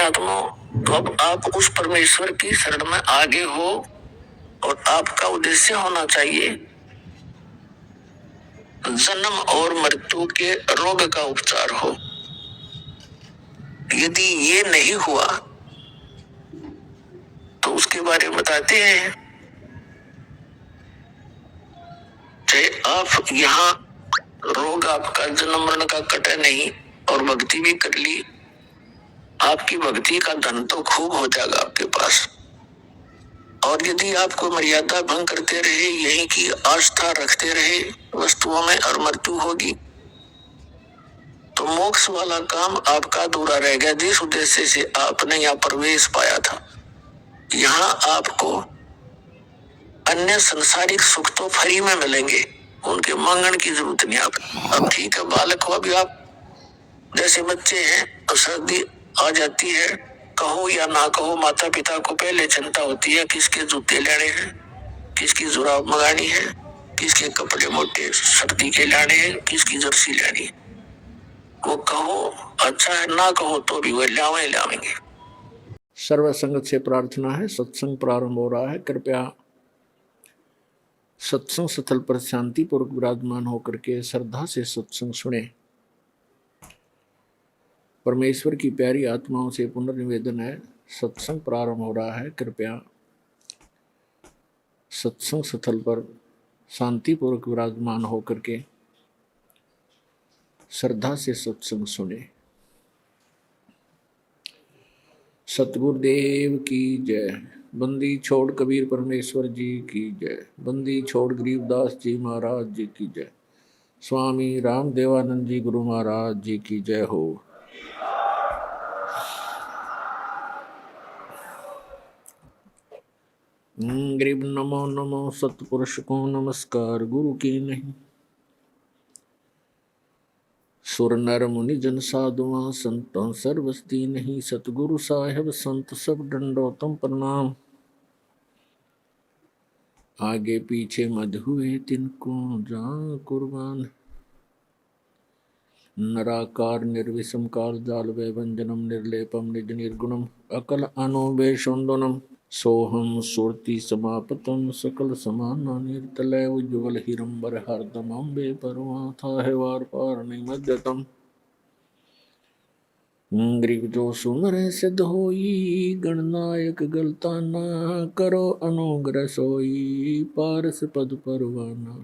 पुण्यात्मा, तो अब आप उस परमेश्वर की शरण में आगे हो और आपका उद्देश्य होना चाहिए जन्म और मृत्यु के रोग का उपचार हो। यदि ये नहीं हुआ तो उसके बारे में बताते हैं, चाहे आप यहाँ रोग आपका जन्म मरण का कटे नहीं और भक्ति भी कर ली, आपकी भक्ति का धन तो खूब हो जाएगा आपके पास। और यदि आपको मर्यादा भंग करते रहे, यही की आस्था रखते रहे वस्तुओं में और मृत्यु होगी, तो मोक्ष वाला काम आपका अधूरा रह गया। जिस उद्देश्य से आपने यहाँ प्रवेश पाया था, यहाँ आपको अन्य संसारिक सुख तो फ्री में मिलेंगे, उनके मांगने की जरूरत नहीं। आप अब ठीक है, बालक हो, अभी आप जैसे बच्चे हैं तो सर्दी आ जाती है, कहो या ना कहो, माता पिता को पहले चिंता होती है किसके जूते लेने हैं, किसकी जुराब मंगानी है, किसके कपड़े मोटे सर्दी के लाने हैं, किसकी जर्सी लेनी है। वो कहो अच्छा है, ना कहो तो भी वो लावेंगे। सर्व संगत से प्रार्थना है, सत्संग प्रारंभ हो रहा है। कृपया सत्संग स्थल पर शांति पूर्वक विराजमान होकर के श्रद्धा से सत्संग सुने। परमेश्वर की प्यारी आत्माओं से पुनर्निवेदन है, सत्संग प्रारंभ हो रहा है। कृपया सत्संग स्थल पर शांति पूर्वक विराजमान होकर के श्रद्धा से सत्संग सुने। सतगुरुदेव की जय। बंदी छोड़ कबीर परमेश्वर जी की जय। बंदी छोड़ गरीबदास जी महाराज जी की जय। स्वामी राम देवानंद जी गुरु महाराज जी की जय हो। गरीब नमो नमो सतपुरुष को नमस्कार, गुरु की नहीं सुर नर मुनि जन साधुआ संतों सर्वस्ती नहीं। सतगुरु साहेब संत सब दंडोतम प्रणाम। आगे पीछे मध हुए तिनको जा कुर्बान। नराकार निर्विषम काल जाल वैभंजनम निर्लेपम निज निर्गुणम अकल अनोवेशोन्दनम। सोहम सुरति समापतम सकल समाना निर्तलय उज्ज्वल हिरंबर हरदम अम्बे परमाथा है वार पार निमज्जतम। ग्रीव जो सुमर सिद्ध होई गणनायक गलता ना करो अनुग्रह सोई पारस पद परवाना।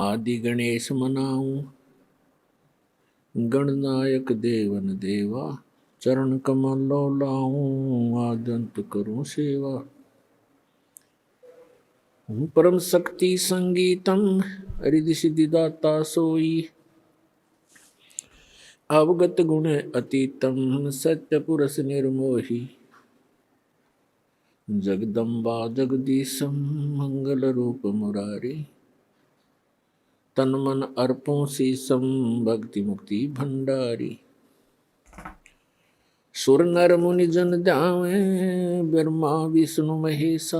आदि गणेश मनाऊं गणनायक देवन देवा। चरण कमल लाऊं आदंत करूं सेवा। परम शक्ति संगीतम रिधि सिद्धि दाता सोई। अवगत गुण अतीतम सत्य पुरुष निर्मोही। जगदम्बा जगदीशम मंगल रूप मुरारी। तन मन अर्पों शीसम भक्ति मुक्ति भंडारी। सुर नर मुनि जन ध्यावे ब्रह्मा विष्णु महेशा।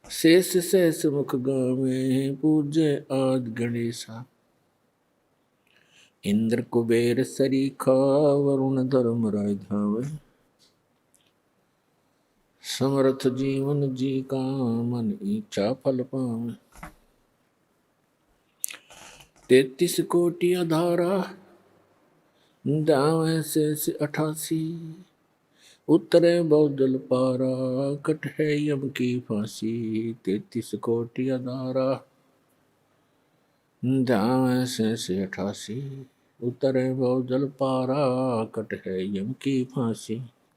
शेष शेष मुख गावे पूज्य आदि गणेशा। इंद्र कुबेर सरीखा वरुण धर्मराज धावे। समर्थ जीवन जी का मन इच्छा फल पावे। 33 कोटि अधारा दावे शेष 88। उतरे बहुजल पारा कट है यम की फांसी। 33 कोटि अधारा दावे शेष 88। उतरे बहुजल पारा कट है यम की फांसी।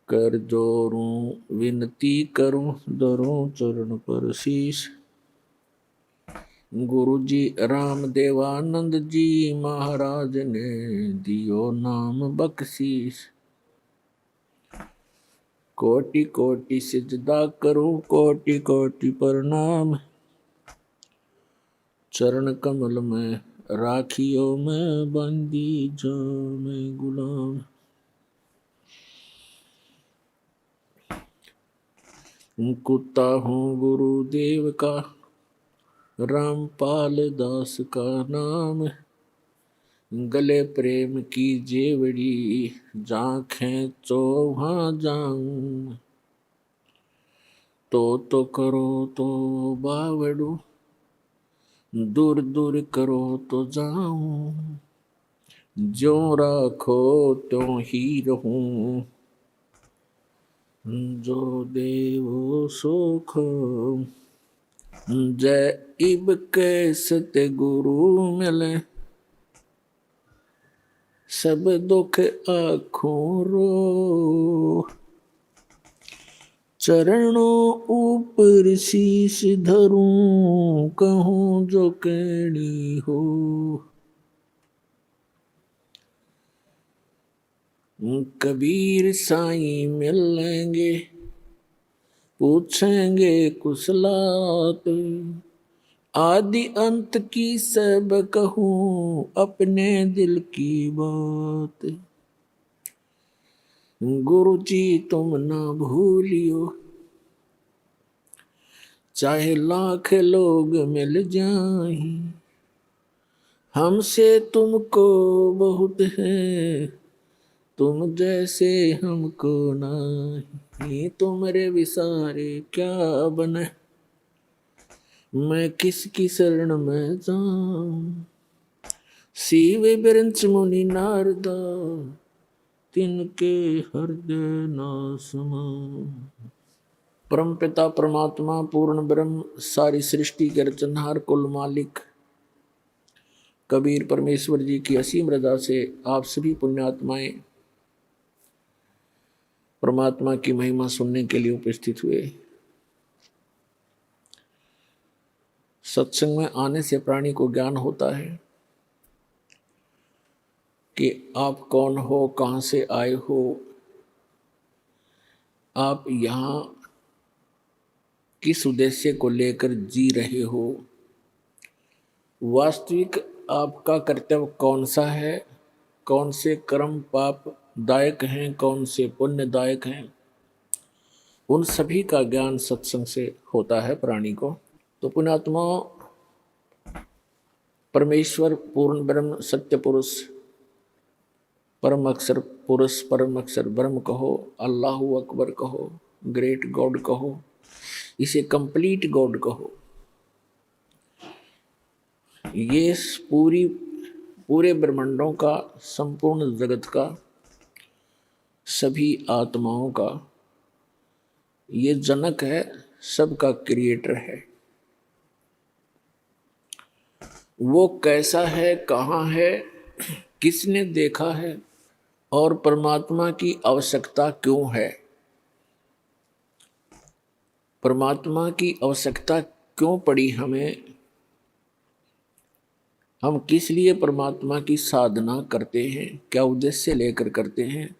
कर जोरूं विनती करूं धरूं चरण पर शीश। गुरु जी राम देवानंद जी महाराज ने दियो नाम बख्शीश। कोटि कोटि सिजदा करूं कोटि कोटि प्रणाम। चरण कमल में राखियो मैं बंदी जो मैं गुलाम। कुत्ता हूँ गुरुदेव का रामपाल दास का नाम। गले प्रेम की जेवड़ी, जहाँ खेचो वहाँ जाऊं। तो करो तो बावड़ू, दूर दूर करो तो जाऊं। जो राखो त्यों ही रहूं, जो देवो सुख। जय इब कैसते गुरु मिले, सब दुख आँखों रो। चरणों ऊपर शीश धरूं, कहूँ जो कहनी हो। कबीर साईं मिलेंगे, पूछेंगे कुशलात। आदि अंत की सब कहूँ, अपने दिल की बात। गुरु जी तुम ना भूलियो, चाहे लाख लोग मिल जाएं। हमसे तुमको बहुत है, तुम जैसे हमको नहीं। तुमरे विसारे क्या बने, मैं किसकी शरण में जाऊं। शिव बिरंच मुनि नारदा, तिनके हृदय ना समाऊं। परम पिता परमात्मा पूर्ण ब्रह्म, सारी सृष्टि के रचनहार कुल मालिक कबीर परमेश्वर जी की असीम रजा से आप सभी पुण्यात्माएं परमात्मा की महिमा सुनने के लिए उपस्थित हुए। सत्संग में आने से प्राणी को ज्ञान होता है कि आप कौन हो, कहाँ से आए हो, आप यहाँ किस उद्देश्य को लेकर जी रहे हो, वास्तविक आपका कर्तव्य कौन सा है, कौन से कर्म पाप दायक हैं, कौन से पुण्यदायक हैं। उन सभी का ज्ञान सत्संग से होता है प्राणी को। तो पुण्यात्मा परमेश्वर पूर्ण ब्रह्म सत्य पुरुष परम अक्षर पुरुष परम अक्षर ब्रह्म कहो, अल्लाहु अकबर कहो, ग्रेट गॉड कहो, इसे कंप्लीट गॉड कहो। ये पूरे ब्रह्मांडों का, संपूर्ण जगत का, सभी आत्माओं का ये जनक है, सबका क्रिएटर है। वो कैसा है, कहाँ है, किसने देखा है और परमात्मा की आवश्यकता क्यों है, परमात्मा की आवश्यकता क्यों पड़ी हमें, हम किस लिए परमात्मा की साधना करते हैं, क्या उद्देश्य लेकर करते हैं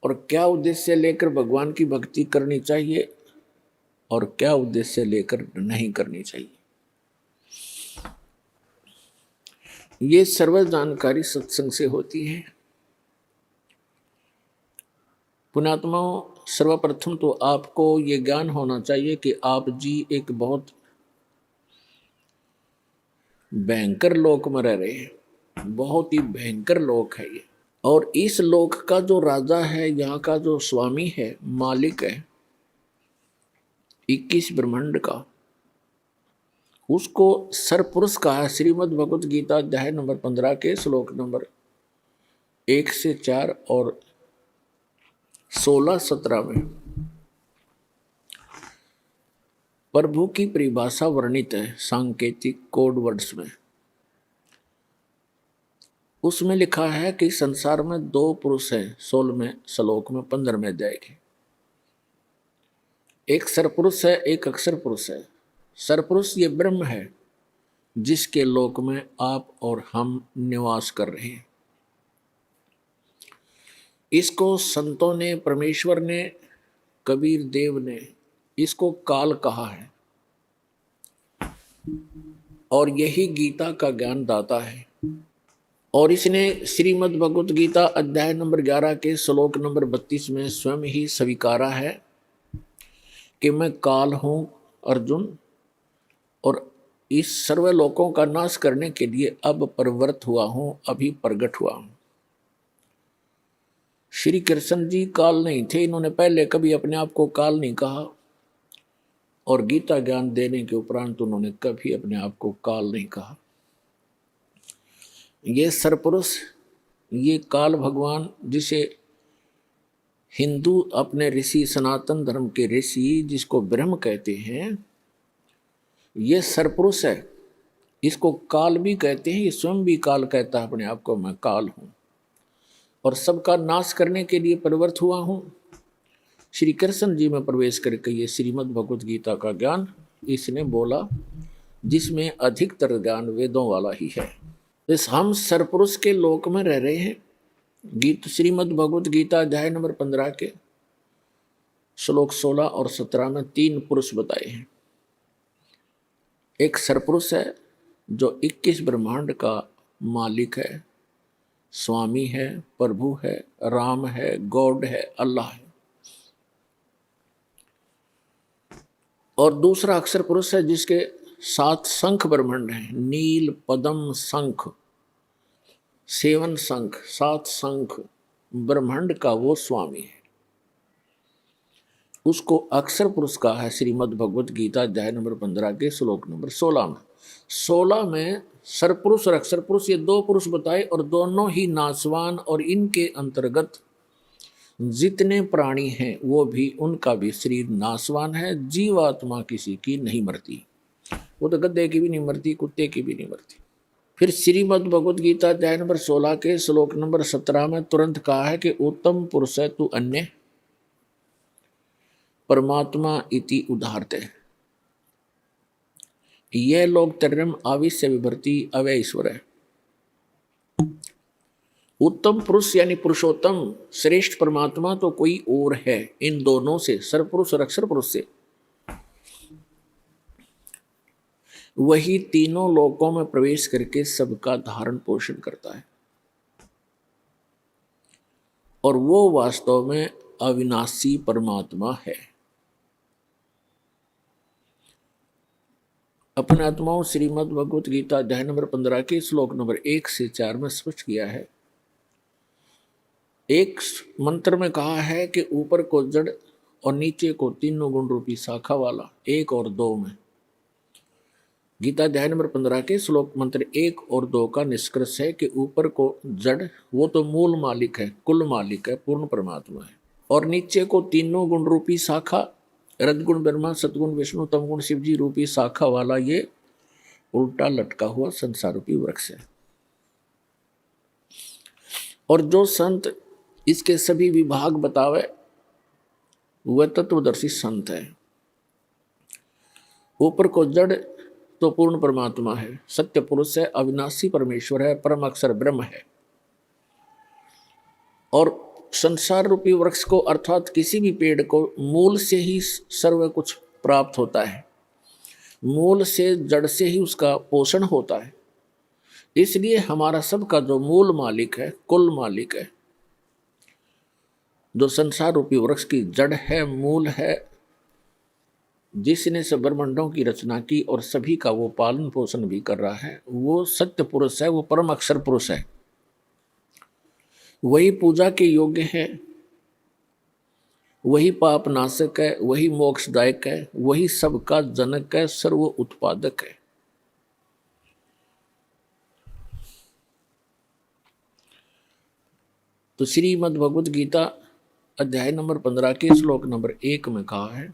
और क्या उद्देश्य लेकर भगवान की भक्ति करनी चाहिए और क्या उद्देश्य लेकर नहीं करनी चाहिए। ये सर्व जानकारी सत्संग से होती है। पुण्यात्माओं, सर्वप्रथम तो आपको ये ज्ञान होना चाहिए कि आप जी एक बहुत भयंकर लोक में रह रहे हैं, बहुत ही भयंकर लोक है ये। और इस लोक का जो राजा है, यहाँ का जो स्वामी है, मालिक है 21 ब्रह्मांड का, उसको सरपुरुष कहा। श्रीमद् भगवत गीता अध्याय नंबर 15 के श्लोक नंबर 1 से 4 और 16-17 में प्रभु की परिभाषा वर्णित है सांकेतिक कोड वर्ड्स में। उसमें लिखा है कि संसार में 2 पुरुष हैं, 16वें श्लोक में 15वें अध्याय के। एक सरपुरुष है, एक अक्षर पुरुष है। सरपुरुष ये ब्रह्म है जिसके लोक में आप और हम निवास कर रहे हैं। इसको संतों ने, परमेश्वर ने, कबीर देव ने इसको काल कहा है और यही गीता का ज्ञान दाता है। और इसने श्रीमद् भगवत गीता अध्याय नंबर 11 के श्लोक नंबर 32 में स्वयं ही स्वीकारा है कि मैं काल हूं अर्जुन, और इस सर्व लोकों का नाश करने के लिए अब प्रवृत्त हुआ हूं, अभी प्रकट हुआ हूं। श्री कृष्ण जी काल नहीं थे, इन्होंने पहले कभी अपने आप को काल नहीं कहा, और गीता ज्ञान देने के उपरांत उन्होंने कभी अपने आप को काल नहीं कहा। ये सरपुरुष, ये काल भगवान, जिसे हिंदू अपने ऋषि, सनातन धर्म के ऋषि जिसको ब्रह्म कहते हैं, ये सरपुरुष है। इसको काल भी कहते हैं, ये स्वयं भी काल कहता है अपने आप को, मैं काल हूं और सबका नाश करने के लिए प्रवृत्त हुआ हूं। श्री कृष्ण जी में प्रवेश करके ये श्रीमद् भगवत गीता का ज्ञान इसने बोला, जिसमें अधिकतर ज्ञान वेदों वाला ही है। इस हम सरपुरुष के लोक में रह रहे हैं। गीत श्रीमद् भगवत गीता अध्याय नंबर 15 के श्लोक 16 और 17 में 3 पुरुष बताए हैं। एक सरपुरुष है जो 21 ब्रह्मांड का मालिक है, स्वामी है, प्रभु है, राम है, गॉड है, अल्लाह है। और दूसरा अक्षर पुरुष है जिसके 7 शंख ब्रह्मांड हैं, नील, पद्म, शंख, 7 शंख, 7 शंख ब्रह्मांड का वो स्वामी है। उसको अक्षर पुरुष कहा है श्रीमद् भगवत गीता अध्याय नंबर 15 के श्लोक नंबर 16 में। 16 में सरपुरुष और अक्षर पुरुष ये 2 पुरुष बताए, और दोनों ही नाशवान, और इनके अंतर्गत जितने प्राणी हैं वो भी, उनका भी शरीर नाशवान है। जीवात्मा किसी की नहीं मरती, वो तो गद्दे की भी नहीं मरती, कुत्ते की भी नहीं मरती। फिर श्रीमद् भगवत गीता अध्याय नंबर 16 के श्लोक नंबर 17 में तुरंत कहा है कि उत्तम पुरुष है तू अन्य परमात्मा इति उदाहरते। यह लोग तरम आविश्य विभर्ति अवय ईश्वर है। उत्तम पुरुष यानी पुरुषोत्तम श्रेष्ठ परमात्मा तो कोई और है इन दोनों से, सरपुरुष और अक्षर पुरुष से। वही तीनों लोकों में प्रवेश करके सबका धारण पोषण करता है, और वो वास्तव में अविनाशी परमात्मा है। अपने आत्माओं श्रीमद् भगवत गीता अध्याय नंबर 15 के श्लोक नंबर 1 से 4 में स्पष्ट किया है। एक मंत्र में कहा है कि ऊपर को जड़ और नीचे को तीनों गुण रूपी शाखा वाला, 1 और 2 में। गीता अध्याय नंबर 15 के श्लोक मंत्र 1 और 2 का निष्कर्ष है कि ऊपर को जड़, वो तो मूल मालिक है, कुल मालिक है, पूर्ण परमात्मा है, और नीचे को तीनों गुण रूपी शाखा, रजगुण ब्रह्मा, सतगुण विष्णु, तमगुण शिव जी रूपी शाखा वाला ये उल्टा लटका हुआ संसार रूपी वृक्ष है। और जो संत इसके सभी विभाग बतावे वह तत्वदर्शी संत है। ऊपर को जड़ तो पूर्ण परमात्मा है, सत्य पुरुष है, अविनाशी परमेश्वर है, परम अक्षर ब्रह्म है। और संसार रूपी वृक्ष को अर्थात किसी भी पेड़ को मूल से ही सर्व कुछ प्राप्त होता है, मूल से, जड़ से ही उसका पोषण होता है। इसलिए हमारा सबका जो मूल मालिक है, कुल मालिक है, जो संसार रूपी वृक्ष की जड़ है, मूल है, जिसने सब ब्रह्मांडों की रचना की और सभी का वो पालन पोषण भी कर रहा है, वो सत्य पुरुष है, वो परम अक्षर पुरुष है। वही पूजा के योग्य है, वही पाप नाशक है, वही मोक्षदायक है, वही सबका जनक है, सर्व उत्पादक है। तो श्रीमद् भगवत गीता अध्याय नंबर 15 के श्लोक नंबर 1 में कहा है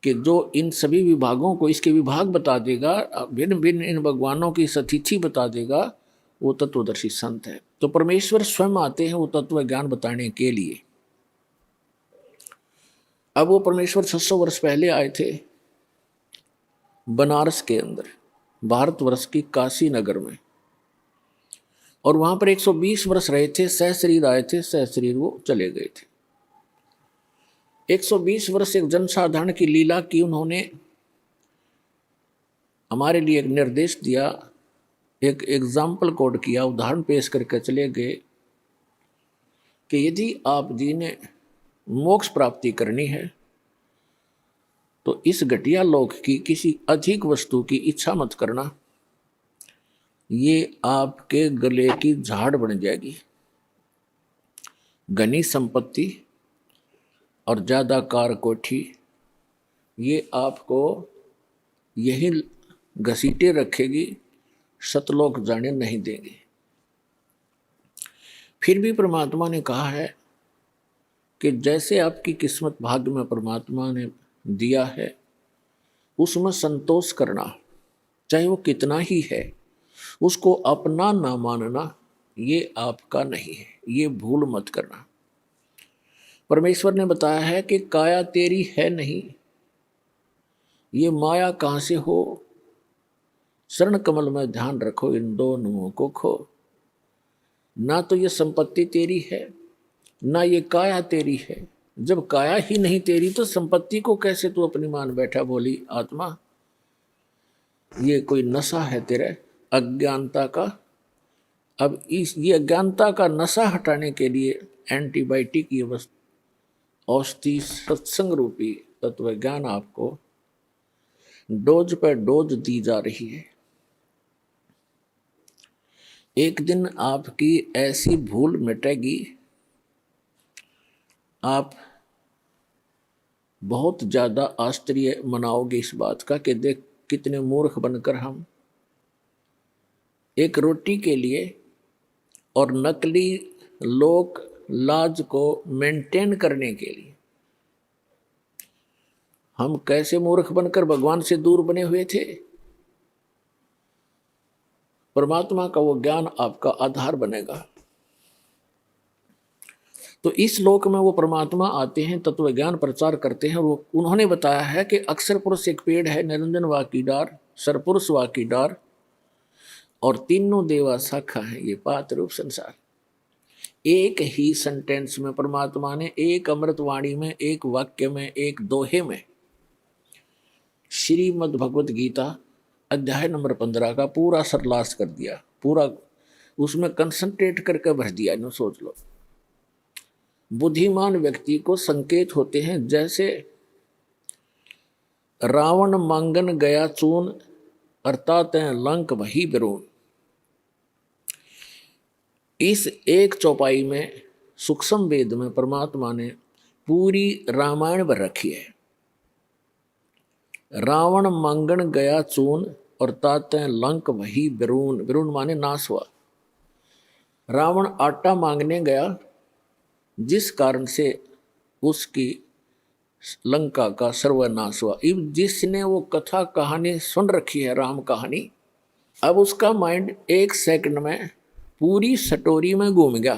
कि जो इन सभी विभागों को, इसके विभाग बता देगा, भिन्न भिन्न इन भगवानों की सतिथि बता देगा, वो तत्वदर्शी संत है। तो परमेश्वर स्वयं आते हैं वो तत्व ज्ञान बताने के लिए। अब वो परमेश्वर 600 वर्ष पहले आए थे बनारस के अंदर, भारतवर्ष की काशी नगर में, और वहां पर 120 वर्ष रहे थे, सहशरीर आए थे, सहशरीर वो चले गए थे। 120 वर्ष एक जनसाधारण की लीला की उन्होंने, हमारे लिए एक निर्देश दिया, एक एग्जाम्पल कोड किया, उदाहरण पेश करके चले गए कि यदि आप जी ने मोक्ष प्राप्ति करनी है तो इस घटिया लोक की किसी अधिक वस्तु की इच्छा मत करना, ये आपके गले की झाड़ बन जाएगी। घनी संपत्ति और ज्यादा कार कोठी ये आपको यही घसीटे रखेगी, सतलोक जाने नहीं देंगे। फिर भी परमात्मा ने कहा है कि जैसे आपकी किस्मत भाग्य में परमात्मा ने दिया है उसमें संतोष करना, चाहे वो कितना ही है, उसको अपना ना मानना, ये आपका नहीं है, ये भूल मत करना। परमेश्वर ने बताया है कि काया तेरी है नहीं, ये माया कहाँ से हो, शरण कमल में ध्यान रखो, इन दोनों को खो। ना तो ये संपत्ति तेरी है, ना ये काया तेरी है। जब काया ही नहीं तेरी तो संपत्ति को कैसे तू अपनी मान बैठा? बोली आत्मा, ये कोई नशा है तेरे अज्ञानता का। अब ये अज्ञानता का नशा हटाने के लिए एंटीबायोटिक ये औषधि सत्संग रूपी तत्व ज्ञान आपको डोज पर डोज दी जा रही है। एक दिन आपकी ऐसी भूल मिटेगी, आप बहुत ज्यादा आश्चर्य मनाओगे इस बात का कि देख कितने मूर्ख बनकर हम एक रोटी के लिए और नकली लोक लाज को मेंटेन करने के लिए हम कैसे मूर्ख बनकर भगवान से दूर बने हुए थे। परमात्मा का वो ज्ञान आपका आधार बनेगा। तो इस लोक में वो परमात्मा आते हैं, तत्व ज्ञान प्रचार करते हैं। वो उन्होंने बताया है कि अक्षर पुरुष एक पेड़ है, निरंजन वाकीडार, सरपुरुष वाकीडार और तीनों देवा शाखा है, ये पात रूप संसार। एक ही सेंटेंस में परमात्मा ने एक अमृतवाणी में, एक वाक्य में, एक दोहे में श्रीमद् भगवत गीता अध्याय नंबर 15 का पूरा सरलास कर दिया, पूरा उसमें कंसंट्रेट करके भर दिया। इन्हें सोच लो, बुद्धिमान व्यक्ति को संकेत होते हैं जैसे रावण मांगन गया चून, अर्थात लंक वही बिरून। इस एक चौपाई में सूक्ष्म वेद में परमात्मा ने पूरी रामायण भर रखी है। रावण मांगन गया चून और ताते लंक वही बिरून, बिरून माने नाश हुआ। रावण आटा मांगने गया जिस कारण से उसकी लंका का सर्वनाश हुआ। अब जिसने वो कथा कहानी सुन रखी है, राम कहानी, अब उसका माइंड एक सेकंड में पूरी स्टोरी में घूम गया।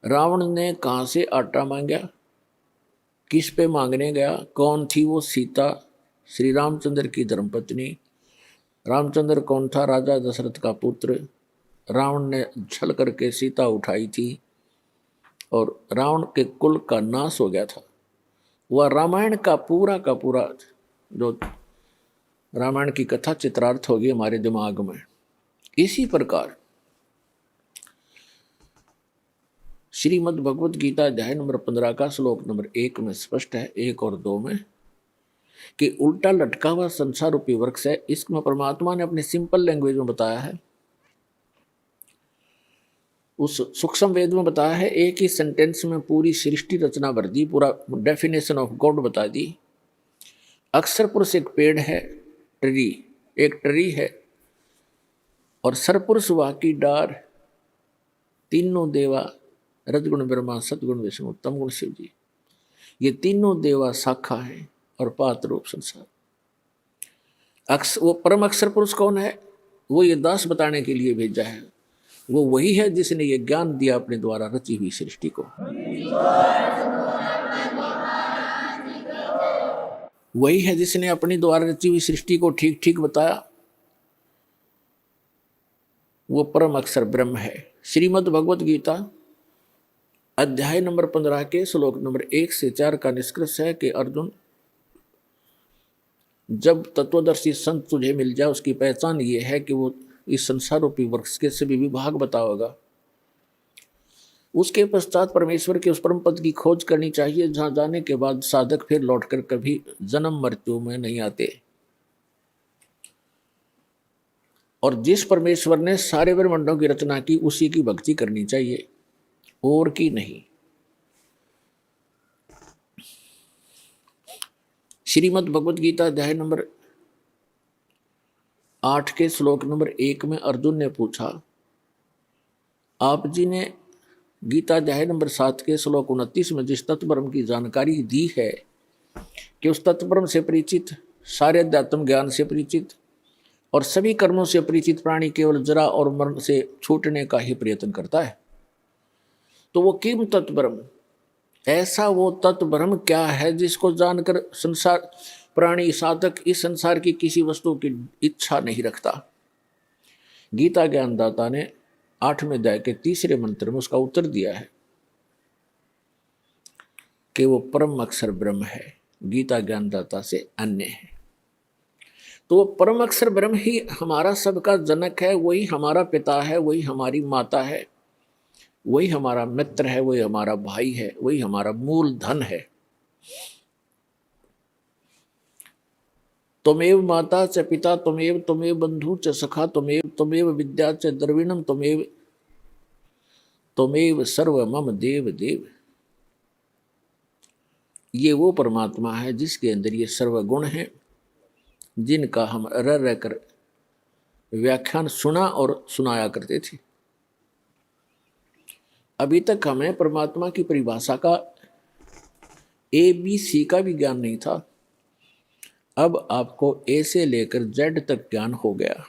रावण ने कहाँ से आटा मांगा, किस पे मांगने गया, कौन थी वो सीता, श्री रामचंद्र की धर्मपत्नी। रामचंद्र कौन था? राजा दशरथ का पुत्र। रावण ने छल करके सीता उठाई थी और रावण के कुल का नाश हो गया था। वह रामायण का पूरा जो रामायण की कथा चित्रार्थ होगी हमारे दिमाग में। इसी प्रकार श्रीमद् भगवत गीता अध्याय नंबर 15 का श्लोक नंबर 1 में स्पष्ट है, 1 और 2 में, कि उल्टा लटका हुआ संसार रूपी वृक्ष है। इसमें परमात्मा ने अपने सिंपल लैंग्वेज में बताया है, उस सूक्ष्म वेद में बताया है। एक ही सेंटेंस में पूरी सृष्टि रचना भर दी, पूरा डेफिनेशन ऑफ गॉड बता दी। अक्षर पुरुष एक पेड़ है, ट्री, एक ट्री है, और सरपुरुष वाकी डार, तीनों देवा, रजगुण ब्रह्मा, सदगुण विष्णु, तम गुण शिव जी, ये तीनों देवा शाखा है और पात रूप संसार। वो परम अक्षर पुरुष कौन है? वो ये दास बताने के लिए भेजा है। वो वही है जिसने ये ज्ञान दिया अपने द्वारा रची हुई सृष्टि को। वही है जिसने अपने द्वारा रची हुई सृष्टि को ठीक ठीक बताया। वो परम अक्षर ब्रह्म है। श्रीमद् भगवत गीता अध्याय नंबर 15 के श्लोक नंबर 1 से 4 का निष्कर्ष है कि अर्जुन, जब तत्वदर्शी संत तुझे मिल जाए उसकी पहचान ये है कि वो इस संसार रूपी वृक्ष के सभी विभाग बताओगा। उसके पश्चात परमेश्वर के उस परम पद की खोज करनी चाहिए, जहां जाने के बाद साधक फिर लौटकर कभी जन्म मृत्यु में नहीं आते। और जिस परमेश्वर ने सारे ब्रह्मांडों की रचना की, उसी की भक्ति करनी चाहिए, और की नहीं। श्रीमद् भगवद गीता अध्याय नंबर 8 के श्लोक नंबर 1 में अर्जुन ने पूछा, आप जी ने गीता अध्याय नंबर 7 के श्लोक 29 में जिस तत्वब्रह्म की जानकारी दी है कि उस तत्वब्रह्म से परिचित, सारे अध्यात्म ज्ञान से परिचित और सभी कर्मों से परिचित प्राणी केवल जरा और मरण से छूटने का ही प्रयत्न करता है, तो वो किम तत्वब्रह्म, ऐसा वो तत्वब्रह्म क्या है जिसको जानकर संसार प्राणी साधक इस संसार की किसी वस्तु की इच्छा नहीं रखता। गीता ज्ञानदाता ने 8वें अध्याय के 3रे मंत्र में उसका उत्तर दिया है कि वो परम अक्षर ब्रह्म है, गीता ज्ञानदाता से अन्य है। तो वो परम अक्षर ब्रह्म ही हमारा सबका जनक है, वही हमारा पिता है, वही हमारी माता है, वही हमारा मित्र है, वही हमारा भाई है, वही हमारा मूल धन है। त्वमेव माता च पिता त्वमेव त्वमेव बंधु च सखा त्वमेव त्वमेव विद्या च द्रविणम त्वमेव त्वमेव सर्व मम देव देव। ये वो परमात्मा है जिसके अंदर ये सर्वगुण हैं, जिनका हम रह रहकर व्याख्यान सुना और सुनाया करते थे। अभी तक हमें परमात्मा की परिभाषा का ABC का भी ज्ञान नहीं था। अब आपको A से लेकर Z तक ज्ञान हो गया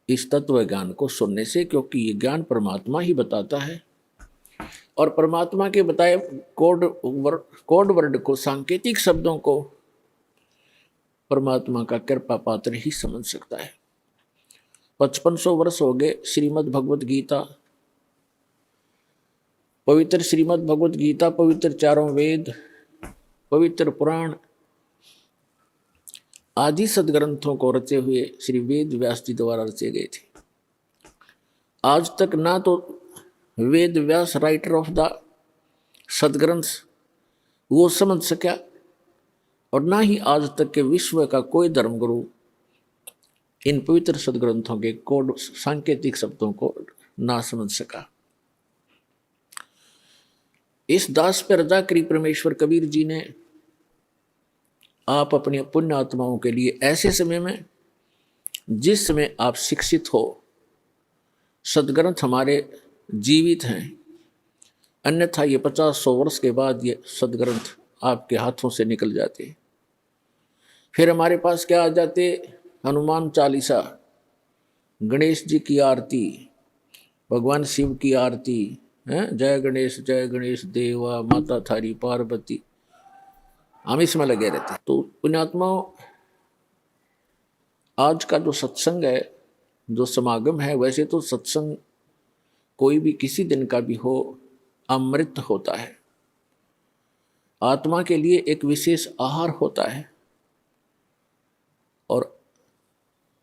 इस तत्व ज्ञान को सुनने से, क्योंकि ये ज्ञान परमात्मा ही बताता है और परमात्मा के बताए कोड वर्ड को, सांकेतिक शब्दों को परमात्मा का कृपा पात्र ही समझ सकता है। 5500 वर्ष हो गए श्रीमद् भगवद गीता, पवित्र श्रीमद् भगवद गीता, पवित्र चारों वेद, पवित्र पुराण आदि सदग्रंथों को रचे हुए श्री वेद व्यास जी द्वारा रचे गए थे। आज तक ना तो Ved Vyas writer of the सदग्रंथ वो समझ सका, और ना ही आज तक के विश्व का कोई धर्मगुरु इन पवित्र सदग्रंथों के कोड सांकेतिक शब्दों को ना समझ सका। इस दास पर रजा करी परमेश्वर कबीर जी ने आप अपनी पुण्य आत्माओं के लिए ऐसे समय में, जिस समय आप शिक्षित हो, सदग्रंथ हमारे जीवित हैं, अन्यथा ये 50-100 वर्ष के बाद ये सदग्रंथ आपके हाथों से निकल जाते। फिर हमारे पास क्या आ जाते? हनुमान चालीसा, गणेश जी की आरती, भगवान शिव की आरती, जय गणेश देवा, माता थारी पार्वती, हम इसमें लगे रहते। तो पुण्यात्माओं, आज का जो सत्संग है, जो समागम है, वैसे तो सत्संग कोई भी किसी दिन का भी हो अमृत होता है, आत्मा के लिए एक विशेष आहार होता है, और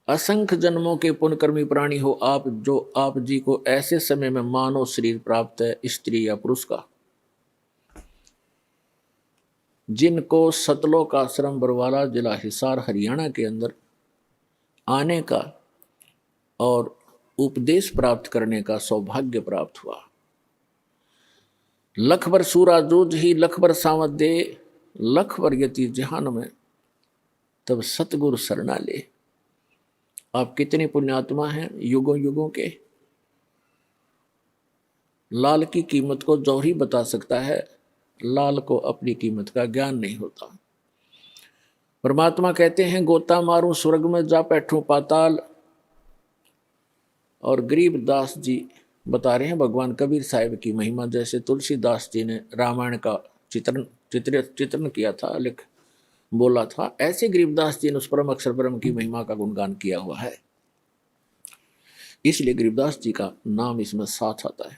असंख्य जन्मों के पुण्यकर्मी प्राणी हो आप, जो आप जी को ऐसे समय में मानव शरीर प्राप्त है, स्त्री या पुरुष का, जिनको सतलोक आश्रम बरवाला जिला हिसार हरियाणा के अंदर आने का और उपदेश प्राप्त करने का सौभाग्य प्राप्त हुआ। लख बर सूरा जूझ ही लख बर सावत दे, लख बर यति जहान में तब सतगुरु शरणा ले। आप कितने पुण्यात्मा हैं युगों युगों के। लाल की कीमत को जौहरी बता सकता है, लाल को अपनी कीमत का ज्ञान नहीं होता। परमात्मा कहते हैं गोता मारूं स्वर्ग में जा बैठूं पाताल, और गरीब दास जी बता रहे हैं भगवान कबीर साहिब की महिमा, जैसे तुलसीदास जी ने रामायण का चित्रण किया था, बोला था, ऐसे गरीबदास जी ने उस परम अक्षर ब्रह्म की महिमा का गुणगान किया हुआ है, इसलिए गरीबदास जी का नाम इसमें साथ आता है।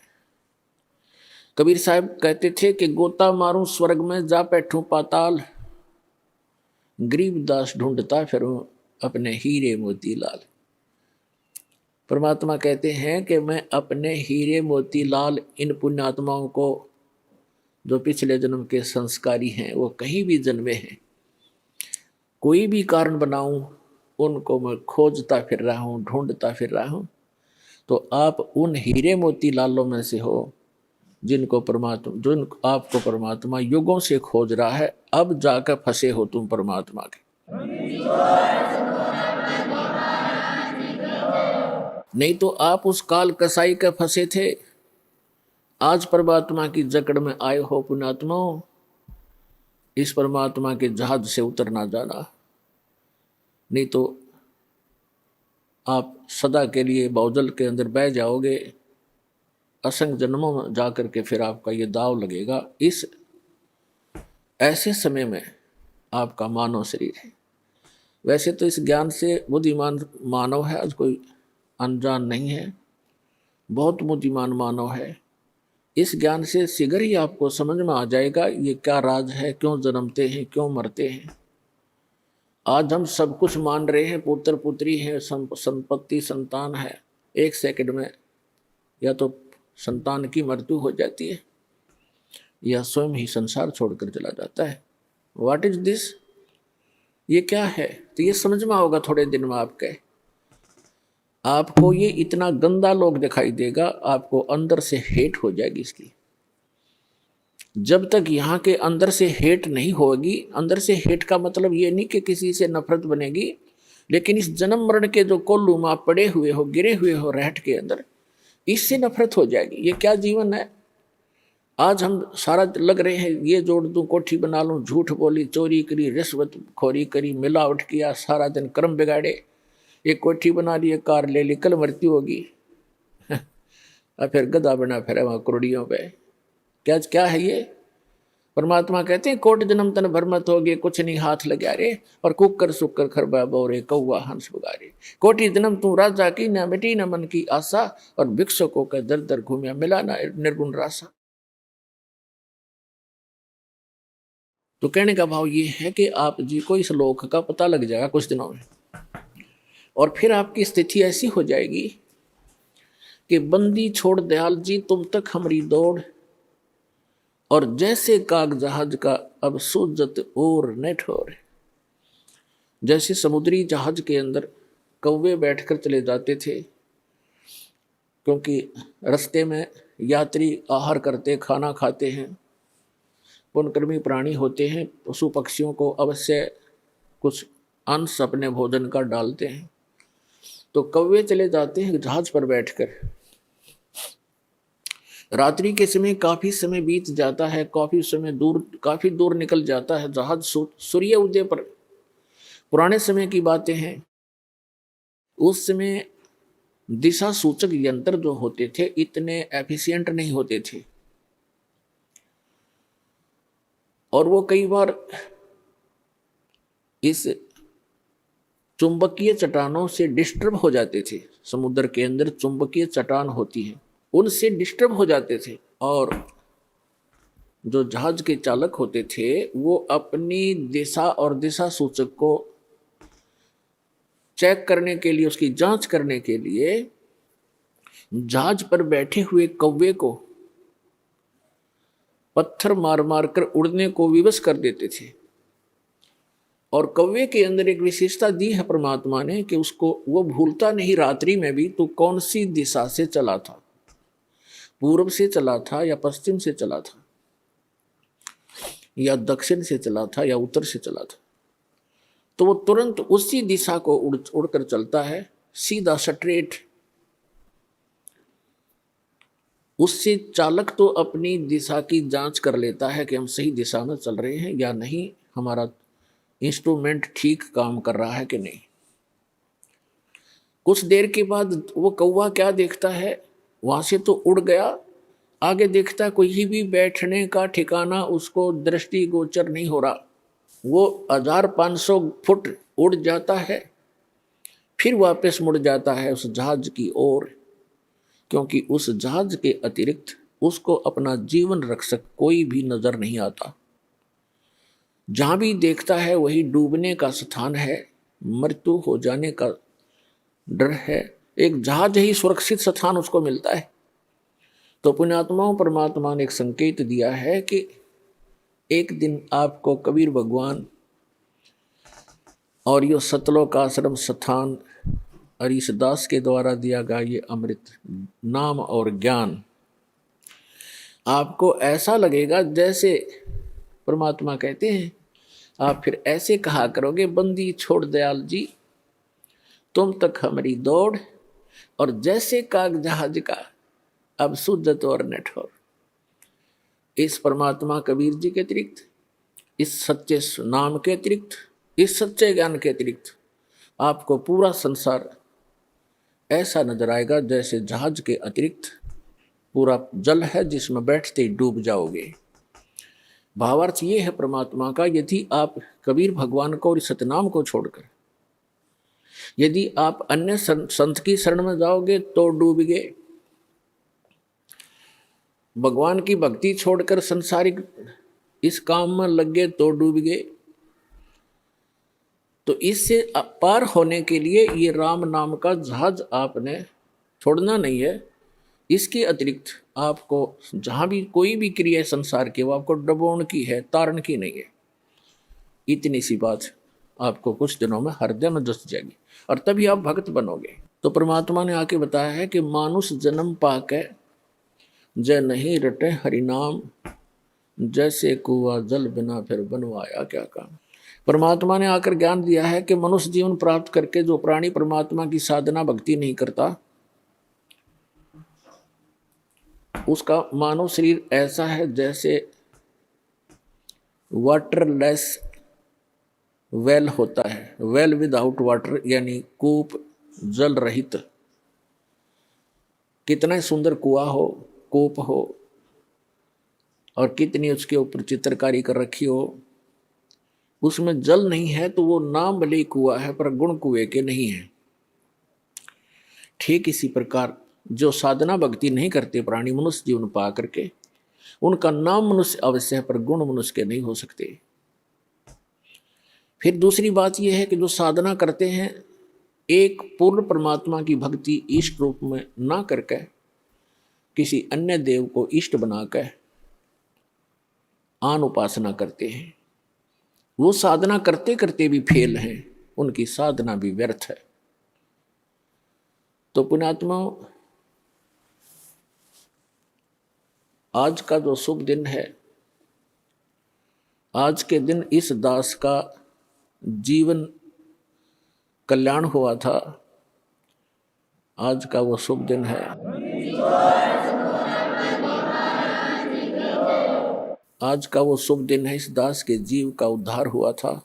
कबीर साहब कहते थे कि गोता मारूं स्वर्ग में जा बैठूं पाताल, गरीबदास ढूंढता फिरूं अपने हीरे मोती लाल। परमात्मा कहते हैं कि मैं अपने हीरे मोती लाल इन पुण्यात्माओं को, जो पिछले जन्म के संस्कारी हैं, वो कहीं भी जन्मे हैं, कोई भी कारण बनाऊं, उनको मैं खोजता फिर रहा हूं, ढूंढता फिर रहा हूं। तो आप उन हीरे मोती लालों में से हो जिनको आपको परमात्मा युगों से खोज रहा है। अब जाकर फंसे हो तुम परमात्मा के, नहीं तो आप उस काल कसाई के फंसे थे। आज परमात्मा की जकड़ में आए हो पुण्यात्माओं, इस परमात्मा के जहाज से उतर ना जाना, नहीं तो आप सदा के लिए बाउजल के अंदर बह जाओगे। असंख्य जन्मों में जाकर के फिर आपका ये दाव लगेगा। इस ऐसे समय में आपका मानव शरीर है। वैसे तो इस ज्ञान से बुद्धिमान मानव है, आज कोई अनजान नहीं है, बहुत बुद्धिमान मानव है। इस ज्ञान से शीघ्र ही आपको समझ में आ जाएगा ये क्या राज है, क्यों जन्मते हैं, क्यों मरते हैं। आज हम सब कुछ मान रहे हैं, पुत्र पुत्री है, संपत्ति संतान है, एक सेकंड में या तो संतान की मृत्यु हो जाती है या स्वयं ही संसार छोड़कर चला जाता है। व्हाट इज दिस, ये क्या है? तो ये समझ में आओगा थोड़े दिन में आपको ये इतना गंदा लोग दिखाई देगा, आपको अंदर से हेट हो जाएगी इसकी। जब तक यहाँ के अंदर से हेट नहीं होगी, अंदर से हेट का मतलब ये नहीं कि किसी से नफरत बनेगी, लेकिन इस जन्म मरण के जो कोल्लू में आप पड़े हुए हो, गिरे हुए हो रहट के अंदर, इससे नफरत हो जाएगी। ये क्या जीवन है? आज हम सारा लग रहे हैं ये जोड़ दूं, कोठी बना लूं, झूठ बोली, चोरी करी, रिश्वत खोरी करी, मिलावट किया, सारा दिन कर्म बिगाड़े, एक कोठी बना ली, एक कार ले ली, कल मृत्यु होगी और फिर गधा बना फिर वहां करोड़ियों पे। क्या क्या है ये? परमात्मा कहते हैं कोट जन्म तन भर मत होगे, कुछ नहीं हाथ लगा रे, और कुकर सुकर खरबा बोरे, कौआ हंस बुगारे। कोटि जन्म तू राजा की, न मिटी न मन की आशा, और भिक्षुकों का दर दर घूमिया, मिला ना निर्गुण रासा। तो कहने का भाव ये है कि आप जी को इस लोक का पता लग जाएगा कुछ दिनों में, और फिर आपकी स्थिति ऐसी हो जाएगी कि बंदी छोड़ दयाल जी तुम तक हमारी दौड़, और जैसे काग जहाज का अब सूजत और न ठोर। जैसे समुद्री जहाज के अंदर कौवे बैठकर चले जाते थे, क्योंकि रास्ते में यात्री आहार करते, खाना खाते हैं, पुण्यकर्मी प्राणी होते हैं, पशु पक्षियों को अवश्य कुछ अंश अपने भोजन का डालते हैं। तो कौवे चले जाते हैं जहाज पर बैठकर। रात्रि के समय काफी समय बीत जाता है, काफी दूर निकल जाता है जहाज सूर्य उदय पर। पुराने समय की बातें हैं, उस समय दिशा सूचक यंत्र जो होते थे इतने एफिशिएंट नहीं होते थे, और वो कई बार इस चुंबकीय चट्टानों से डिस्टर्ब हो जाते थे। समुद्र के अंदर चुंबकीय चट्टान होती है, उनसे डिस्टर्ब हो जाते थे, और जो जहाज के चालक होते थे वो अपनी दिशा और दिशा सूचक को चेक करने के लिए, उसकी जांच करने के लिए जहाज पर बैठे हुए कौवे को पत्थर मार मार कर उड़ने को विवश कर देते थे। और कौवे के अंदर एक विशेषता दी है परमात्मा ने कि उसको वो भूलता नहीं रात्रि में भी तो कौन सी दिशा से चला था, पूर्व से चला था या पश्चिम से चला था या दक्षिण से चला था या उत्तर से चला था। तो वो तुरंत उसी दिशा को उड़कर चलता है, सीधा स्ट्रेट। उससे चालक तो अपनी दिशा की जांच कर लेता है कि हम सही दिशा में चल रहे हैं या नहीं, हमारा इंस्ट्रूमेंट ठीक काम कर रहा है कि नहीं। कुछ देर के बाद वो कौवा क्या देखता है, वहां से तो उड़ गया, आगे देखता कोई भी बैठने का ठिकाना उसको दृष्टिगोचर नहीं हो रहा। वो 1500 फुट उड़ जाता है, फिर वापस मुड़ जाता है उस जहाज की ओर, क्योंकि उस जहाज के अतिरिक्त उसको अपना जीवन रक्षक कोई भी नजर नहीं आता। जहां भी देखता है वही डूबने का स्थान है, मृत्यु हो जाने का डर है, एक जहाज ही सुरक्षित स्थान उसको मिलता है। तो पुण्यात्माओं, परमात्मा ने एक संकेत दिया है कि एक दिन आपको कबीर भगवान और यो सतलोक आश्रम स्थान और इस दास के द्वारा दिया गया ये अमृत नाम और ज्ञान आपको ऐसा लगेगा जैसे परमात्मा कहते हैं, आप फिर ऐसे कहा करोगे, बंदी छोड़ दयाल जी तुम तक हमारी दौड़, और जैसे काग जहाज का अब सुजत और नठौर। इस परमात्मा कबीर जी के अतिरिक्त, इस सच्चे नाम के अतिरिक्त, इस सच्चे ज्ञान के अतिरिक्त आपको पूरा संसार ऐसा नजर आएगा जैसे जहाज के अतिरिक्त पूरा जल है जिसमें बैठते ही डूब जाओगे। भावार्थ ये है परमात्मा का, यदि आप कबीर भगवान को और सतनाम को छोड़कर यदि आप अन्य संत की शरण में जाओगे तो डूब गए। भगवान की भक्ति छोड़कर संसारिक इस काम में लग गए तो डूब गए। तो इससे पार होने के लिए ये राम नाम का जहाज आपने छोड़ना नहीं है। इसके अतिरिक्त आपको जहाँ भी कोई भी क्रिया है संसार की, वो आपको डबोण की है, तारण की नहीं है। इतनी सी बात आपको कुछ दिनों में हृदय में धस जाएगी और तभी आप भक्त बनोगे। तो परमात्मा ने आके बताया है कि मानुष जन्म पाके जय नहीं रटे हरिनाम, जैसे कुआ जल बिना फिर बनवाया क्या काम। परमात्मा ने आकर ज्ञान दिया है कि मनुष्य जीवन प्राप्त करके जो प्राणी परमात्मा की साधना भक्ति नहीं करता, उसका मानव शरीर ऐसा है जैसे वाटरलेस वेल होता है। वेल विदाउट वाटर यानी कूप जल रहित। कितना सुंदर कुआं हो, कूप हो और कितनी उसके ऊपर चित्रकारी कर रखी हो, उसमें जल नहीं है तो वो नाम भले कुआं है पर गुण कुएं के नहीं है। ठीक इसी प्रकार जो साधना भक्ति नहीं करते प्राणी मनुष्य जीवन पा करके, उनका नाम मनुष्य अवश्य है पर गुण मनुष्य के नहीं हो सकते। फिर दूसरी बात यह है कि जो साधना करते हैं एक पूर्ण परमात्मा की भक्ति इष्ट रूप में ना करके किसी अन्य देव को इष्ट बनाकर आन उपासना करते हैं, वो साधना करते करते भी फेल हैं, उनकी साधना भी व्यर्थ है। तो पुण्यात्मा, आज का जो शुभ दिन है, आज के दिन इस दास का जीवन कल्याण हुआ था, आज का वो शुभ दिन है। आज का वो शुभ दिन है, इस दास के जीव का उद्धार हुआ था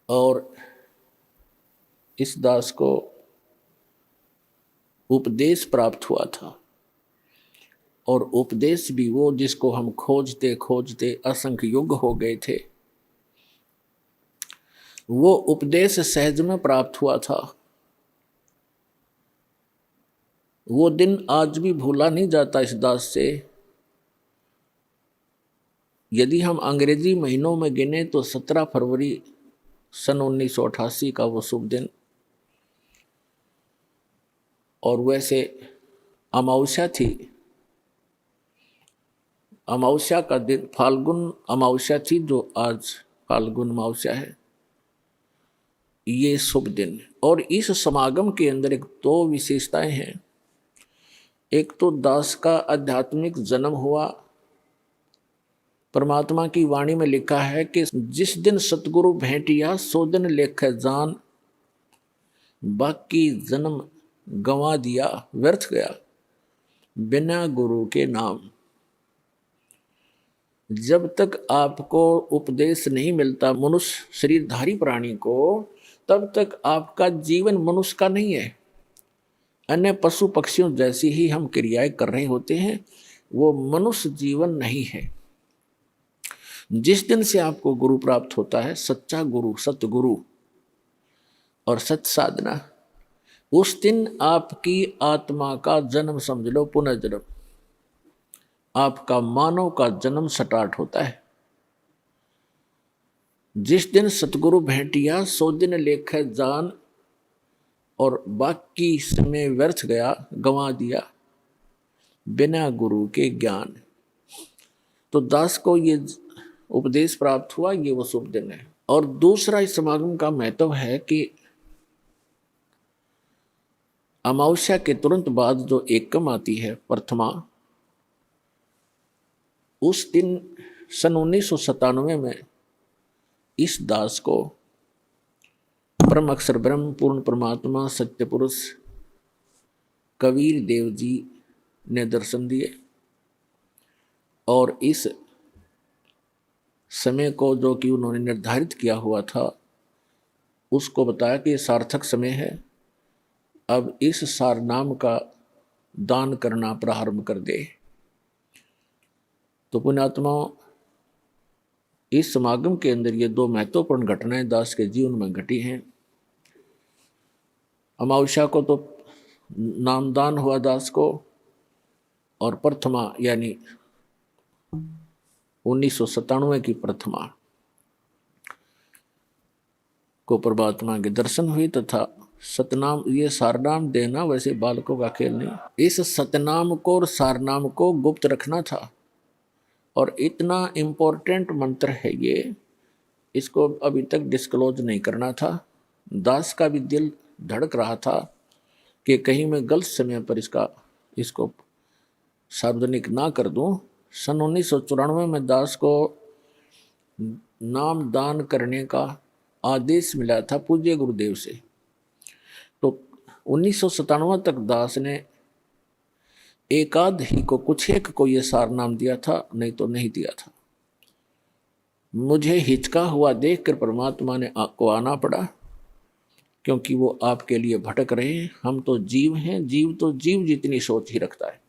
और इस दास को उपदेश प्राप्त हुआ था। और उपदेश भी वो जिसको हम खोजते खोजते असंख्य युग हो गए थे, वो उपदेश सहज में प्राप्त हुआ था। वो दिन आज भी भूला नहीं जाता इस दास से। यदि हम अंग्रेजी महीनों में गिने तो 17 फरवरी सन 1988 का वो शुभ दिन, और वैसे अमावस्या थी, अमावस्या का दिन फाल्गुन अमावस्या थी जो आज फाल्गुन अमावस्या है, ये शुभ दिन। और इस समागम के अंदर एक दो विशेषताएं हैं। एक तो दास का आध्यात्मिक जन्म हुआ। परमात्मा की वाणी में लिखा है कि जिस दिन सतगुरु भेंटिया सो दिन लेखे जान, बाकी जन्म गंवा दिया व्यर्थ गया बिना गुरु के नाम। जब तक आपको उपदेश नहीं मिलता मनुष्य शरीरधारी प्राणी को, तब तक आपका जीवन मनुष्य का नहीं है। अन्य पशु पक्षियों जैसी ही हम क्रियाएं कर रहे होते हैं, वो मनुष्य जीवन नहीं है। जिस दिन से आपको गुरु प्राप्त होता है, सच्चा गुरु, सतगुरु और सत साधना, उस दिन आपकी आत्मा का जन्म समझ लो, पुनर्जन्म, आपका मानव का जन्म स्टार्ट होता है। जिस दिन सतगुरु भेंटिया सो दिन लेखे जान, और बाकी समय व्यर्थ गया, गंवा दिया बिना गुरु के ज्ञान। तो दास को ये उपदेश प्राप्त हुआ, ये वो शुभ दिन है। और दूसरा इस समागम का महत्व है कि अमावस्या के तुरंत बाद जो एकम आती है, प्रथमा, उस दिन सन 1997 में इस दास को परम अक्षर ब्रह्म पूर्ण परमात्मा सत्य पुरुष कबीर देव जी ने दर्शन दिए और इस समय को जो कि उन्होंने निर्धारित किया हुआ था उसको बताया कि ये सार्थक समय है, अब इस सारनाम का दान करना प्रारंभ कर दे। तो पुण्यात्माओं, इस समागम के अंदर ये दो महत्वपूर्ण घटनाएं दास के जीवन में घटी हैं। अमावस्या को तो नामदान हुआ दास को, और प्रथमा यानी 1997 की प्रथमा को परमात्मा के दर्शन हुए तथा सतनाम, ये सारनाम देना वैसे बालकों का खेल नहीं। इस सतनाम को और सारनाम को गुप्त रखना था और इतना इम्पोर्टेंट मंत्र है ये, इसको अभी तक डिस्क्लोज नहीं करना था। दास का भी दिल धड़क रहा था कि कहीं मैं गलत समय पर इसको सार्वजनिक ना कर दूं। सन 1994 में दास को नाम दान करने का आदेश मिला था पूज्य गुरुदेव से। तो 1997 तक दास ने एकाध ही को, कुछ एक को ये सारनाम दिया था, नहीं तो नहीं दिया था। मुझे हिचका हुआ देखकर परमात्मा ने आपको आना पड़ा, क्योंकि वो आपके लिए भटक रहे हैं। हम तो जीव हैं, जीव तो जीव जितनी सोच ही रखता है।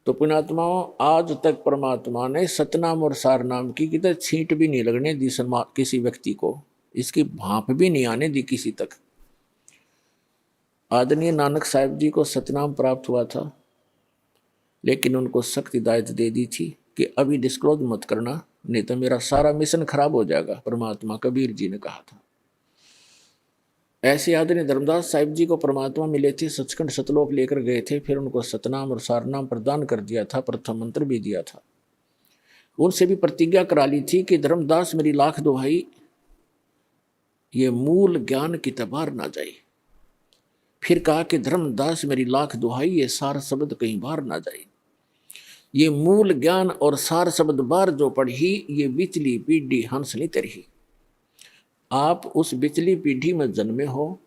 तो पुण्यात्माओं, आज तक परमात्मा ने सतनाम और सारनाम की किधर छींट भी नहीं लगने दी किसी व्यक्ति को, इसकी भाप भी नहीं आने दी किसी तक। आदरणीय नानक साहिब जी को सतनाम प्राप्त हुआ था, लेकिन उनको सख्त हिदायत दे दी थी कि अभी डिस्क्लोज मत करना, नहीं तो मेरा सारा मिशन खराब हो जाएगा, परमात्मा कबीर जी ने कहा था। ऐसे आदरणीय धर्मदास साहिब जी को परमात्मा मिले थे, सचखंड सतलोक लेकर गए थे, फिर उनको सतनाम और सारनाम प्रदान कर दिया था, प्रथम मंत्र भी दिया था। उनसे भी प्रतिज्ञा करा ली थी कि धर्मदास मेरी लाख दुहाई, ये मूल ज्ञान की तबार ना जाए। फिर कहा कि धर्मदास मेरी लाख दुहाई, ये सार शब्द कहीं बाहर ना जाए। ये मूल ज्ञान और सार शब्द बार जो पढ़ी, ये बिचली पीढ़ी हंस नहीं तरही। आप उस बिचली पीढ़ी में जन्मे हो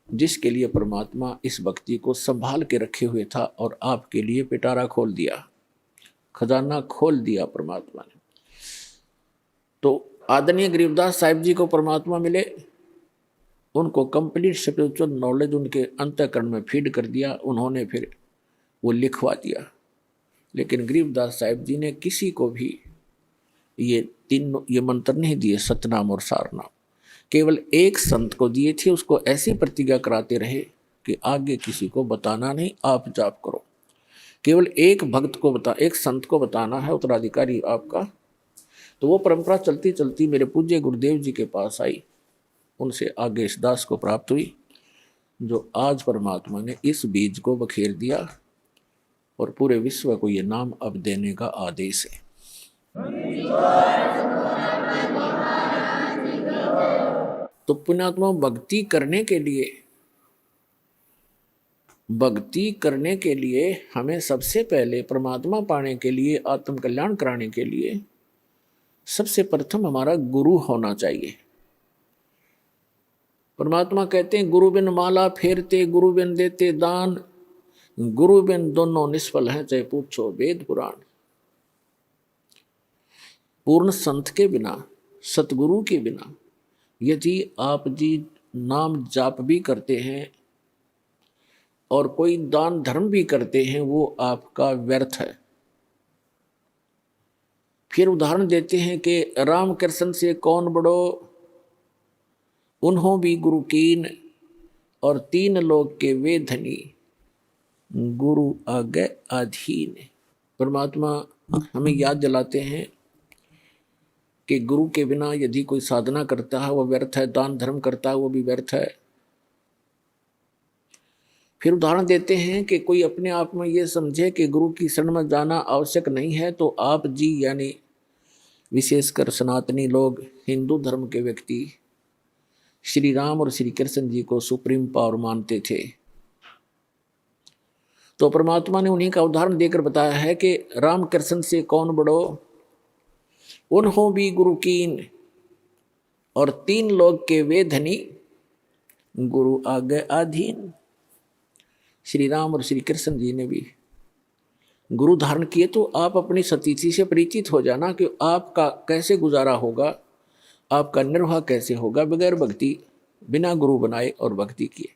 जिसके लिए परमात्मा इस भक्ति को संभाल के रखे हुए था और आपके लिए पिटारा खोल दिया, खजाना खोल दिया परमात्मा ने। तो आदरणीय गरीबदास साहिब जी को परमात्मा मिले, उनको कंप्लीट स्पिरिचुअल नॉलेज उनके अंतःकरण में फीड कर दिया, उन्होंने फिर वो लिखवा दिया। लेकिन गरीबदास साहिब जी ने किसी को भी ये मंत्र नहीं दिए, सतनाम और सारनाम, केवल एक संत को दिए थे। उसको ऐसी प्रतिज्ञा कराते रहे कि आगे किसी को बताना नहीं, आप जाप करो। केवल एक भक्त को एक संत को बताना है, उत्तराधिकारी आपका। तो वो परंपरा चलती चलती मेरे पूज्य गुरुदेव जी के पास आई, उनसे आगे इस दास को प्राप्त हुई, जो आज परमात्मा ने इस बीज को बखेर दिया और पूरे विश्व को ये नाम अब देने का आदेश है। तो पुण्यात्मा, भक्ति करने के लिए हमें सबसे पहले परमात्मा पाने के लिए, आत्म कल्याण कराने के लिए सबसे प्रथम हमारा गुरु होना चाहिए। परमात्मा कहते हैं, गुरु बिन माला फेरते, गुरु बिन देते दान, गुरु बिन दोनों निष्फल हैं, चाहे पूछो वेद पुराण। पूर्ण संत के बिना, सतगुरु के बिना यदि आप जी नाम जाप भी करते हैं और कोई दान धर्म भी करते हैं, वो आपका व्यर्थ है। फिर उदाहरण देते हैं कि राम कृष्ण से कौन बड़ो, उन्हों भी गुरु कीन, और तीन लोग के वे धनी, गुरु आगे अधीन। परमात्मा हमें याद दिलाते हैं कि गुरु के बिना यदि कोई साधना करता है वो व्यर्थ है, दान धर्म करता है वो भी व्यर्थ है। फिर उदाहरण देते हैं कि कोई अपने आप में ये समझे कि गुरु की शरण में जाना आवश्यक नहीं है, तो आप जी यानी विशेषकर सनातनी लोग, हिंदू धर्म के व्यक्ति श्री राम और श्री कृष्ण जी को सुप्रीम पावर मानते थे। तो परमात्मा ने उन्हीं का उदाहरण देकर बताया है कि राम कृष्ण से कौन बड़ो, उन्हों भी गुरु कीन, और 3 लोग के वे धनी, गुरु आगे आधीन। श्री राम और श्री कृष्ण जी ने भी गुरु धारण किए। तो आप अपनी सतीथि से परिचित हो जाना कि आपका कैसे गुजारा होगा, आपका निर्वाह कैसे होगा बगैर भक्ति, बिना गुरु बनाए और भक्ति किए।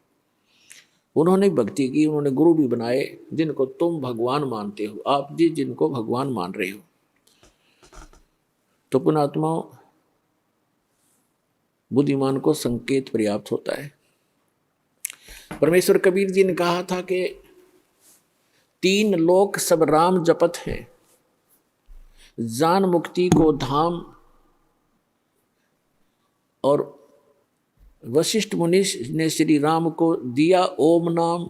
उन्होंने भक्ति की, उन्होंने गुरु भी बनाए जिनको तुम भगवान मानते हो, आप जी जिनको भगवान मान रहे हो। तो पुण्यात्माओं, बुद्धिमान को संकेत पर्याप्त होता है। परमेश्वर कबीर जी ने कहा था कि 3 लोक सब राम जपत हैं, जान मुक्ति को धाम। और वशिष्ठ मुनि ने श्री राम को दिया ओम नाम।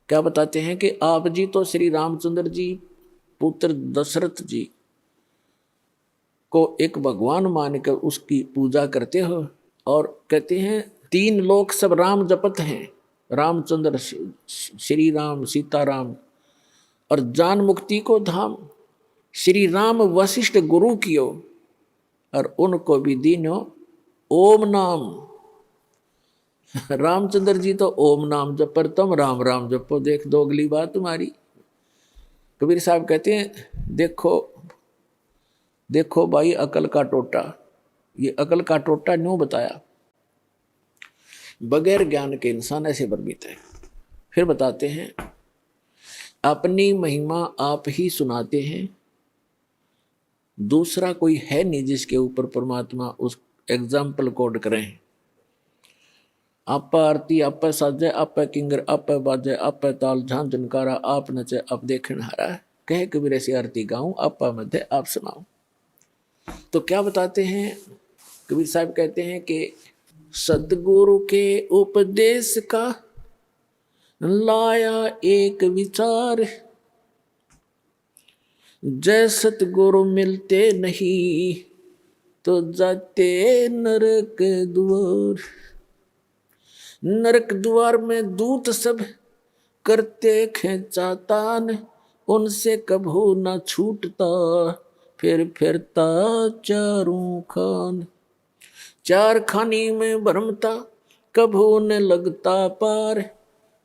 क्या बताते हैं कि आप जी तो श्री रामचंद्र जी पुत्र दशरथ जी को एक भगवान मानकर उसकी पूजा करते हो, और कहते हैं 3 लोक सब राम जपत हैं, रामचंद्र श्री राम सीताराम, और जान मुक्ति को धाम। श्री राम वशिष्ठ गुरु कियो, और उनको भी दीनो ओम नाम। रामचंद्र जी तो ओम नाम जप पर, तुम राम राम जपो, देख दो अगली बात तुम्हारी। कबीर साहब कहते हैं देखो देखो भाई अकल का टोटा। ये अकल का टोटा न्यों बताया, बगैर ज्ञान के इंसान ऐसे भ्रमित है। फिर बताते हैं अपनी महिमा आप ही सुनाते हैं, दूसरा कोई है नहीं जिसके ऊपर परमात्मा उस एग्जाम्पल कोड करें। आप आरती आप साजे, आप किंगर आप बाजे, आप ताल झां झनकारा, आप नचे आप देखन हारा, कहे कबीर ऐसी आरती गाऊं, आप मध्य आप सुनाऊं। तो क्या बताते हैं कबीर साहब, कहते हैं कि सतगुरु के उपदेश का लाया एक विचार, जय सतगुरु मिलते नहीं तो जाते नरक द्वार। नरक द्वार में दूत सब करते खेचातान, उनसे कभू न छूटता फिर फिरता चारों खान। 4 खानी में भरमता कभू न लगता पार,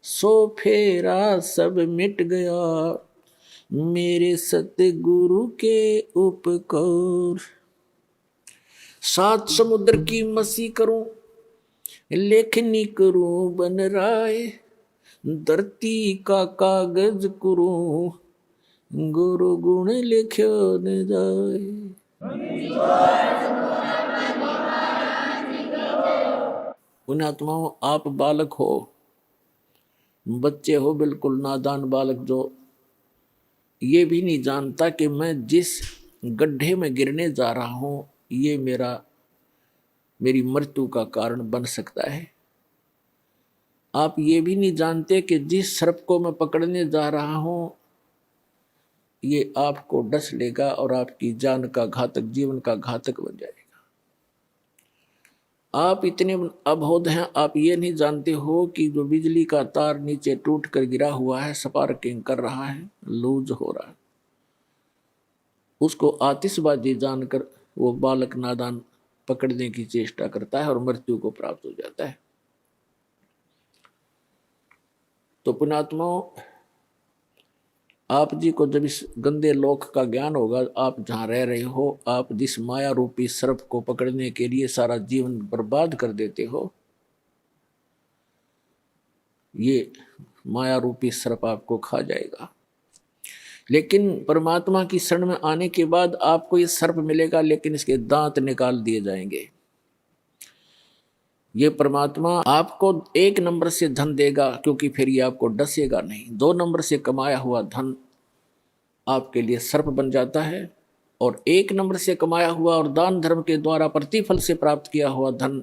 सो फेरा सब मिट गया मेरे सतगुरु के उपकार। 7 समुद्र की मसी करूं, लेखनी करूं बन राय, धरती का कागज करूं, गुरु गुण लिख्यो न जाए। पुण्यात्माओं, आप बालक हो, बच्चे हो, बिल्कुल नादान बालक, जो ये भी नहीं जानता कि मैं जिस गड्ढे में गिरने जा रहा हूं ये मेरी मृत्यु का कारण बन सकता है। आप ये भी नहीं जानते कि जिस सर्प को मैं पकड़ने जा रहा हूं ये आपको डस लेगा और आपकी जान का घातक, जीवन का घातक बन जाएगा। आप इतने अबोध हैं, आप ये नहीं जानते हो कि जो बिजली का तार नीचे टूट कर गिरा हुआ है, स्पार्किंग कर रहा है, लूज हो रहा है, उसको आतिशबाजी जानकर वो बालक नादान पकड़ने की चेष्टा करता है और मृत्यु को प्राप्त हो जाता है। तो पुण्यात्माओं, आप जी को जब इस गंदे लोक का ज्ञान होगा, आप जहाँ रह रहे हो, आप जिस माया रूपी सर्प को पकड़ने के लिए सारा जीवन बर्बाद कर देते हो, ये माया रूपी सर्प आपको खा जाएगा। लेकिन परमात्मा की शरण में आने के बाद आपको ये सर्प मिलेगा, लेकिन इसके दांत निकाल दिए जाएंगे। ये परमात्मा आपको 1 नंबर से धन देगा, क्योंकि फिर ये आपको डसेगा नहीं। 2 नंबर से कमाया हुआ धन आपके लिए सर्प बन जाता है, और 1 नंबर से कमाया हुआ और दान धर्म के द्वारा प्रतिफल से प्राप्त किया हुआ धन,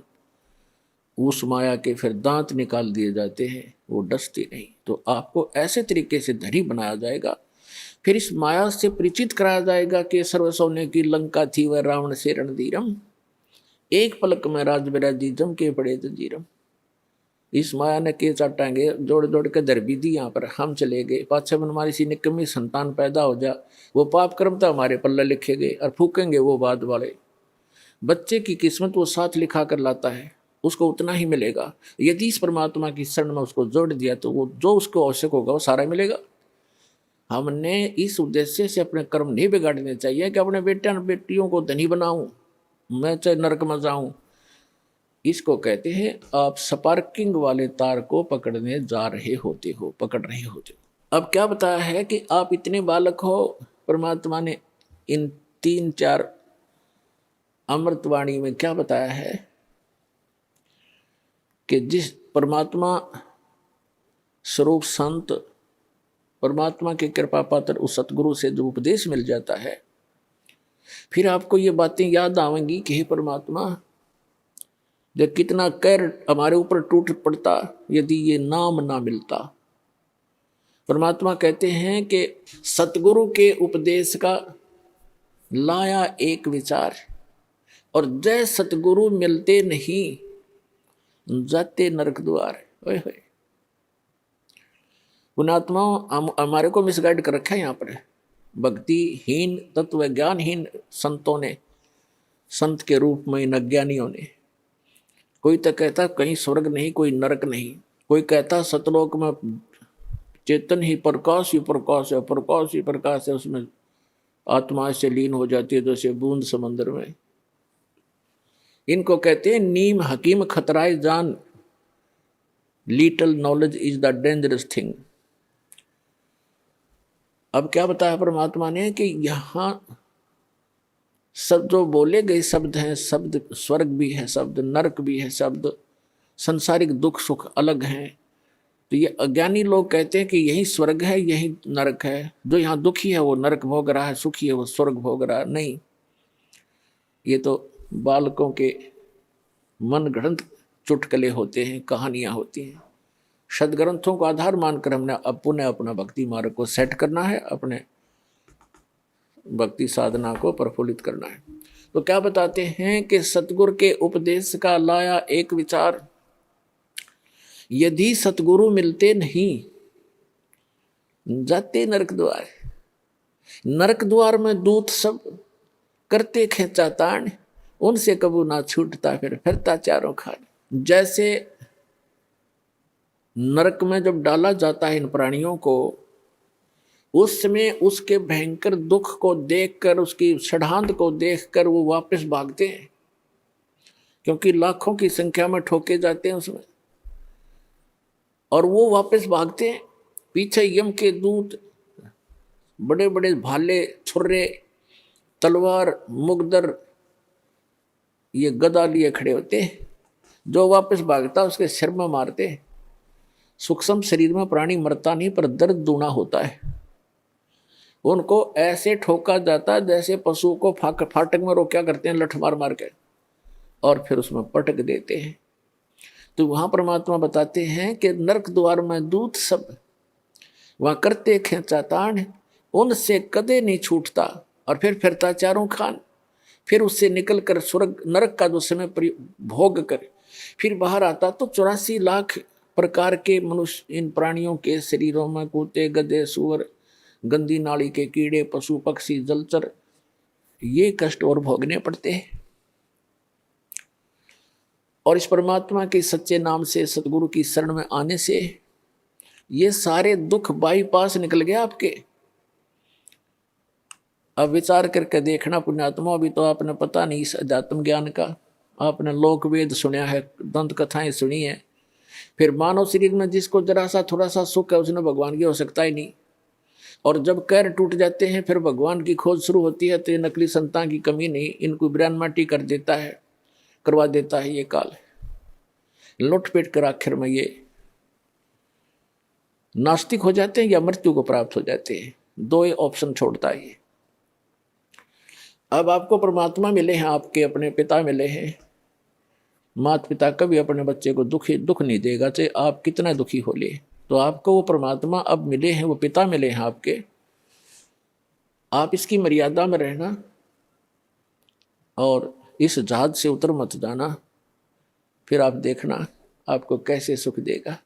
उस माया के फिर दांत निकाल दिए जाते हैं, वो डसती नहीं। तो आपको ऐसे तरीके से धनी बनाया जाएगा, फिर इस माया से परिचित कराया जाएगा कि सर्व सोने की लंका थी वह रावण से रणधीरम, एक पलक में राज बिराजी जम के पड़े जंजीरम। इस माया ने के चाटांगे जोड़ जोड़ के दर भी दी, यहाँ पर हम चले गए, पाछे में हमारी सी निकम्मी संतान पैदा हो जा, वो पाप कर्म तो हमारे पल्ले लिखे गए और फूकेंगे वो बाद वाले। बच्चे की किस्मत वो साथ लिखा कर लाता है, उसको उतना ही मिलेगा। यदि इस परमात्मा की शरण में उसको जोड़ दिया तो वो जो उसको आवश्यक होगा वो सारा मिलेगा। हमने इस उद्देश्य से अपने कर्म नहीं बिगाड़ने चाहिए कि अपने बेटे बेटियों को धनी बनाऊं, मैं चाहे नरक में जाऊं। इसको कहते हैं आप स्पार्किंग वाले तार को पकड़ने जा रहे होते हो, पकड़ रहे होते हो। अब क्या बताया है कि आप इतने बालक हो, परमात्मा ने इन 3-4 अमृतवाणी में क्या बताया है कि जिस परमात्मा स्वरूप संत, परमात्मा की कृपा पात्र उस सतगुरु से जो उपदेश मिल जाता है, फिर आपको ये बातें याद आवेंगी कि हे परमात्मा, जब कितना कहर हमारे ऊपर टूट पड़ता यदि ये नाम ना मिलता। परमात्मा कहते हैं कि सतगुरु के उपदेश का लाया एक विचार, और जय सतगुरु मिलते नहीं जाते नरक द्वार। ओए होए, पुणात्माओं हमारे को मिसगाइड कर रखा है यहाँ पर। भक्तिहीन तत्व ज्ञानहीन संतों ने, संत के रूप में इन अज्ञानियों ने, कोई तो कहता कहीं स्वर्ग नहीं कोई नरक नहीं, कोई कहता सतलोक में चेतन ही प्रकाश ही प्रकाश है, प्रकाश ही प्रकाश है, उसमें आत्मा से लीन हो जाती है जैसे बूंद समंदर में। इनको कहते हैं नीम हकीम खतराए जान, little knowledge is the dangerous thing. अब क्या बताया परमात्मा ने कि यहाँ सब जो बोले गए शब्द हैं, शब्द स्वर्ग भी है, शब्द नरक भी है, शब्द संसारिक दुख सुख अलग हैं। तो ये अज्ञानी लोग कहते हैं कि यही स्वर्ग है यही नरक है, जो यहाँ दुखी है वो नरक भोग रहा है, सुखी है वो स्वर्ग भोग रहा है। नहीं, ये तो बालकों के मन गढ़ंत चुटकले होते हैं, कहानियां होती हैं। सदग्रंथों को आधार मानकर हमने अब पुनः अपना भक्ति मार्ग को सेट करना है, अपने भक्ति साधना को प्रफुल्लित करना है। तो क्या बताते हैं कि सतगुरु के उपदेश का लाया एक विचार, यदि सतगुरु मिलते नहीं जाते नरक द्वार। नरक द्वार में दूत सब करते खेचा तान, उनसे कबू ना छूटता फिर फिरता चारों खान। जैसे नरक में जब डाला जाता है इन प्राणियों को, उस समय उसके भयंकर दुख को देखकर, उसकी षड्हांत को देखकर वो वापस भागते हैं, क्योंकि लाखों की संख्या में ठोके जाते हैं उसमें, और वो वापस भागते हैं। पीछे यम के दूत बड़े बड़े भाले, छुर्रे, तलवार, मुगदर, ये गदा लिए खड़े होते हैं। जो वापस भागता उसके सिर में मारते हैं। सूक्ष्म शरीर में प्राणी मरता नहीं पर दर्द दूना होता है। उनको ऐसे ठोका जाता है जैसे पशु को फाटक में रोका करते हैं, लठ मार मार के, और फिर उसमें पटक देते हैं। तो वहां परमात्मा बताते हैं कि नरक द्वार में दूत सब वहां करते खेचा तान, उनसे कदे नहीं छूटता, और फिर फिरता चारों खान। फिर उससे निकल कर स्वर्ग नरक का जो समय भोग कर फिर बाहर आता तो 84 लाख प्रकार के मनुष्य इन प्राणियों के शरीरों में, कुत्ते, गधे, सुअर, गंदी नाली के कीड़े, पशु पक्षी, जलचर, ये कष्ट और भोगने पड़ते हैं। और इस परमात्मा के सच्चे नाम से, सतगुरु की शरण में आने से ये सारे दुख बाईपास निकल गए आपके। अब विचार करके देखना पुण्यात्मा, अभी तो आपने पता नहीं इस अध्यात्म ज्ञान का, आपने लोक वेद सुना है, दंत कथाएं सुनी है, फिर मानव शरीर में जिसको जरा सा थोड़ा सा सुख है उसने भगवान की हो सकता ही नहीं। और जब कैर टूट जाते हैं फिर भगवान की खोज शुरू होती है, तो ये नकली संतान की कमी नहीं, इनको ब्रान माटी कर देता है, करवा देता है ये काल। लुटपेट कर आखिर में ये नास्तिक हो जाते हैं या मृत्यु को प्राप्त हो जाते हैं। 2 ऑप्शन छोड़ता है ये। अब आपको परमात्मा मिले हैं, आपके अपने पिता मिले हैं। माता पिता कभी अपने बच्चे को दुख नहीं देगा, चाहे आप कितना दुखी हो ले। तो आपको वो परमात्मा अब मिले हैं, वो पिता मिले हैं आपके। आप इसकी मर्यादा में रहना और इस जहाज से उतर मत जाना, फिर आप देखना आपको कैसे सुख देगा।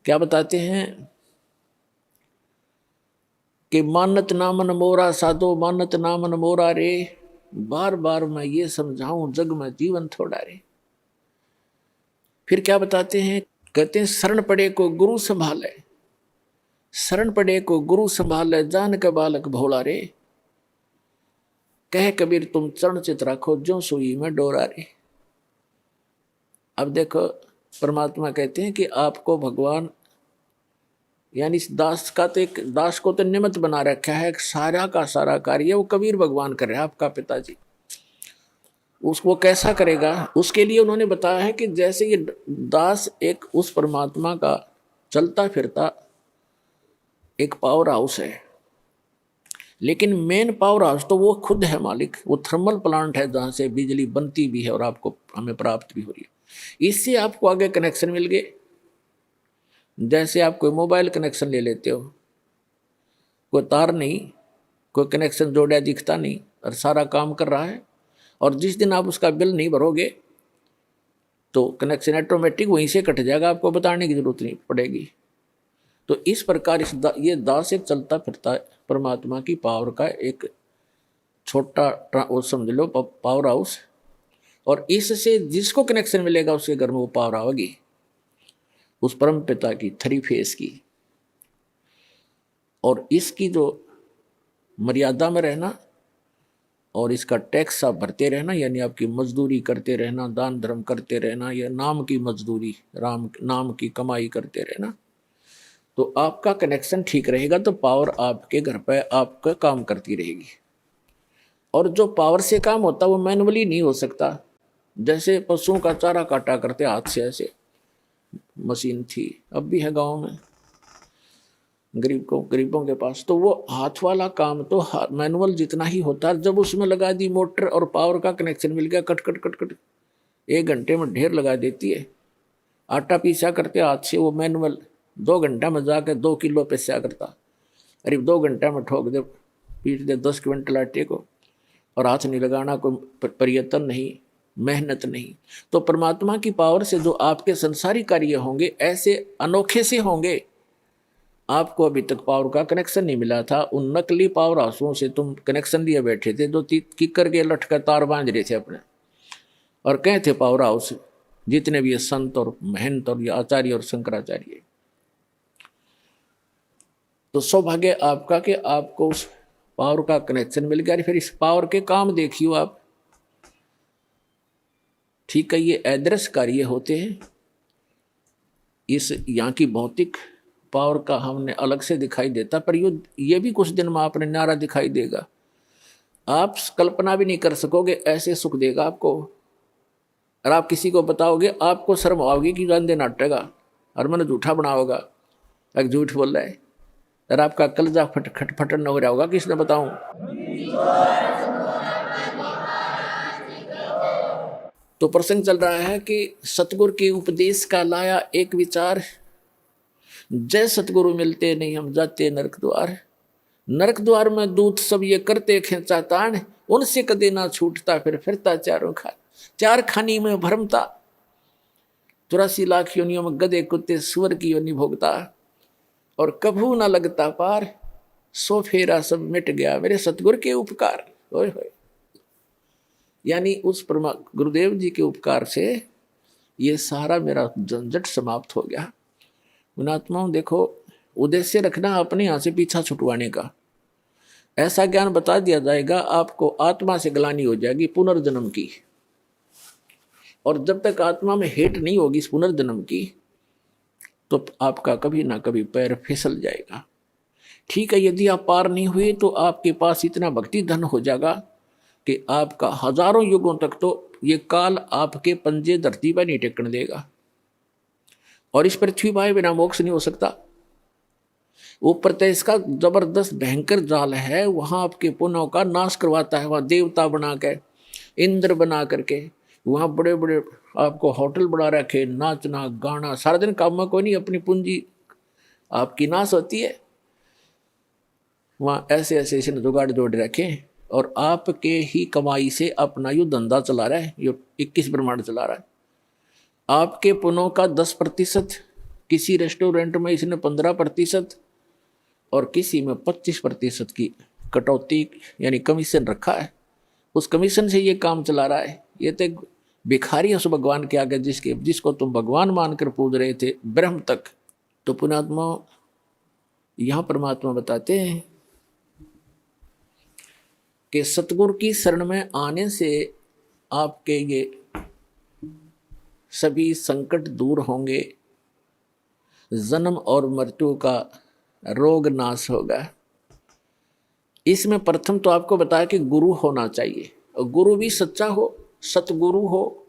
क्या बताते हैं कि मानत नामन मोरा साधो, मानत नामन मोरा रे, बार बार मैं ये समझाऊं जग में जीवन थोड़ा रे। फिर क्या बताते हैं, कहते हैं शरण पड़े को गुरु संभाले, शरण पड़े को गुरु संभाले, जान के बालक भोला रे। कह कबीर तुम चरण चित रखो, जो सुई में डोरा रे। अब देखो परमात्मा कहते हैं कि आपको भगवान, यानी इस दास का तो, एक दास को तो निमित्त बना रखा है, सारा का सारा कार्य वो कबीर भगवान कर रहे हैं, आपका पिताजी। उसको कैसा करेगा, उसके लिए उन्होंने बताया है कि जैसे ये दास एक उस परमात्मा का चलता फिरता एक पावर हाउस है, लेकिन मेन पावर हाउस तो वो खुद है मालिक। वो थर्मल प्लांट है जहाँ से बिजली बनती भी है और आपको हमें प्राप्त भी हो रही है। इससे आपको आगे कनेक्शन मिल गए। जैसे आप कोई मोबाइल कनेक्शन ले लेते हो, कोई तार नहीं, कोई कनेक्शन जोड़ा दिखता नहीं और सारा काम कर रहा है, और जिस दिन आप उसका बिल नहीं भरोगे तो कनेक्शन ऑटोमेटिक वहीं से कट जाएगा, आपको बताने की जरूरत नहीं पड़ेगी। तो इस प्रकार ये दास एक चलता फिरता परमात्मा की पावर का एक छोटा वो समझ लो पावर हाउस, और इससे जिसको कनेक्शन मिलेगा उसके घर में वो पावर आएगी, उस परम पिता की 3 फेस की। और इसकी जो मर्यादा में रहना और इसका टैक्स आप भरते रहना, यानी आपकी मजदूरी करते रहना, दान धर्म करते रहना, या नाम की मजदूरी, नाम की कमाई करते रहना, तो आपका कनेक्शन ठीक रहेगा। तो पावर आपके घर पे आपका काम करती रहेगी। और जो पावर से काम होता है वो मैनुअली नहीं हो सकता। जैसे पशुओं का चारा काटा करते हाथ से, ऐसे मशीन थी, अब भी है गांव में गरीबों के पास, तो वो हाथ वाला काम तो मैनुअल जितना ही होता है। जब उसमें लगा दी मोटर और पावर का कनेक्शन मिल गया, कट कट कट कट 1 घंटे में ढेर लगा देती है। आटा पीसा करते हाथ से, वो मैनुअल 2 घंटा में जाकर 2 किलो पिसा करता, करीब 2 घंटा में ठोक दे, पीट दे 10 क्विंटल आटे को, और हाथ नहीं लगाना, कोई प्रयत्न नहीं, मेहनत नहीं। तो परमात्मा की पावर से जो आपके संसारी कार्य होंगे ऐसे अनोखे से होंगे। आपको अभी तक पावर का कनेक्शन नहीं मिला था, उन नकली पावर हाउसों से तुम कनेक्शन लिए बैठे थे, जो किकर के लटका तार बांध रहे थे अपने, और कहे थे पावर हाउस जितने भी संत और महंत और आचार्य और शंकराचार्य। तो सौभाग्य आपका कि आपको उस पावर का कनेक्शन मिल गया। फिर इस पावर के काम देखियो आप, ठीक है, ये अदृश्य कार्य होते हैं। इस यहाँ की भौतिक पावर का हमने अलग से दिखाई देता, पर ये भी कुछ दिन में आपने न्यारा दिखाई देगा। आप कल्पना भी नहीं कर सकोगे, ऐसे सुख देगा आपको। और आप किसी को बताओगे, आपको शर्म आओगी कि जान दे नाटेगा और मैंने झूठा बनाओगा, एक झूठ बोल रहा है, और आपका कलजा खटफटन न हो रहा होगा, किसने बताऊं। तो प्रसंग चल रहा है कि सतगुरु के उपदेश का लाया एक विचार, जय सतगुरु मिलते नहीं हम जाते नरक द्वार। नरक द्वार में दूत सब ये करते खेचा तान, उनसे कदे ना छूटता फिर फिरता चार खानी में भरमता। 84 लाख योनियों में गधे कुत्ते सुअर की योनि भोगता, और कभू ना लगता पार, सो फेरा सब मिट गया मेरे सतगुरु के उपकार। होय होय, यानी उस गुरुदेव जी के उपकार से ये सारा मेरा झंझट समाप्त हो गया। गुणात्माओं देखो, उद्देश्य रखना अपने यहाँ से पीछा छुटवाने का। ऐसा ज्ञान बता दिया जाएगा, आपको आत्मा से ग्लानि हो जाएगी पुनर्जन्म की, और जब तक आत्मा में हेट नहीं होगी इस पुनर्जन्म की, तो आपका कभी ना कभी पैर फिसल जाएगा। ठीक है, यदि आप पार नहीं हुए तो आपके पास इतना भक्ति धन हो जाएगा कि आपका हजारों युगों तक तो ये काल आपके पंजे धरती पर नहीं टेकने देगा, और इस पृथ्वी पर बिना मोक्ष नहीं हो सकता। ऊपर तो इसका जबरदस्त भयंकर जाल है, वहां आपके पुण्यों का नाश करवाता है। वहां देवता बना के, इंद्र बना करके, वहां बड़े बड़े आपको होटल बना रखे, नाचना गाना, सारा दिन काम में कोई नहीं, अपनी पूंजी आपकी नाश होती है। वहां ऐसे ऐसे इसने जुगाड़ जोड़ रखे और आपके ही कमाई से अपना यू धंधा चला रहा है, ये 21 ब्रह्मांड चला रहा है। आपके पुनों का 10%, किसी रेस्टोरेंट में इसने 15% और किसी में 25% की कटौती यानी कमीशन रखा है। उस कमीशन से ये काम चला रहा है। ये तो भिखारी है उस भगवान के आगे, जिसको तुम भगवान मानकर पूज रहे थे ब्रह्म तक। तो पुण्यात्मा यहां परमात्मा बताते हैं कि सतगुरु की शरण में आने से आपके ये सभी संकट दूर होंगे, जन्म और मृत्यु का रोग नाश होगा। इसमें प्रथम तो आपको बताया कि गुरु होना चाहिए, और गुरु भी सच्चा हो, सतगुरु हो,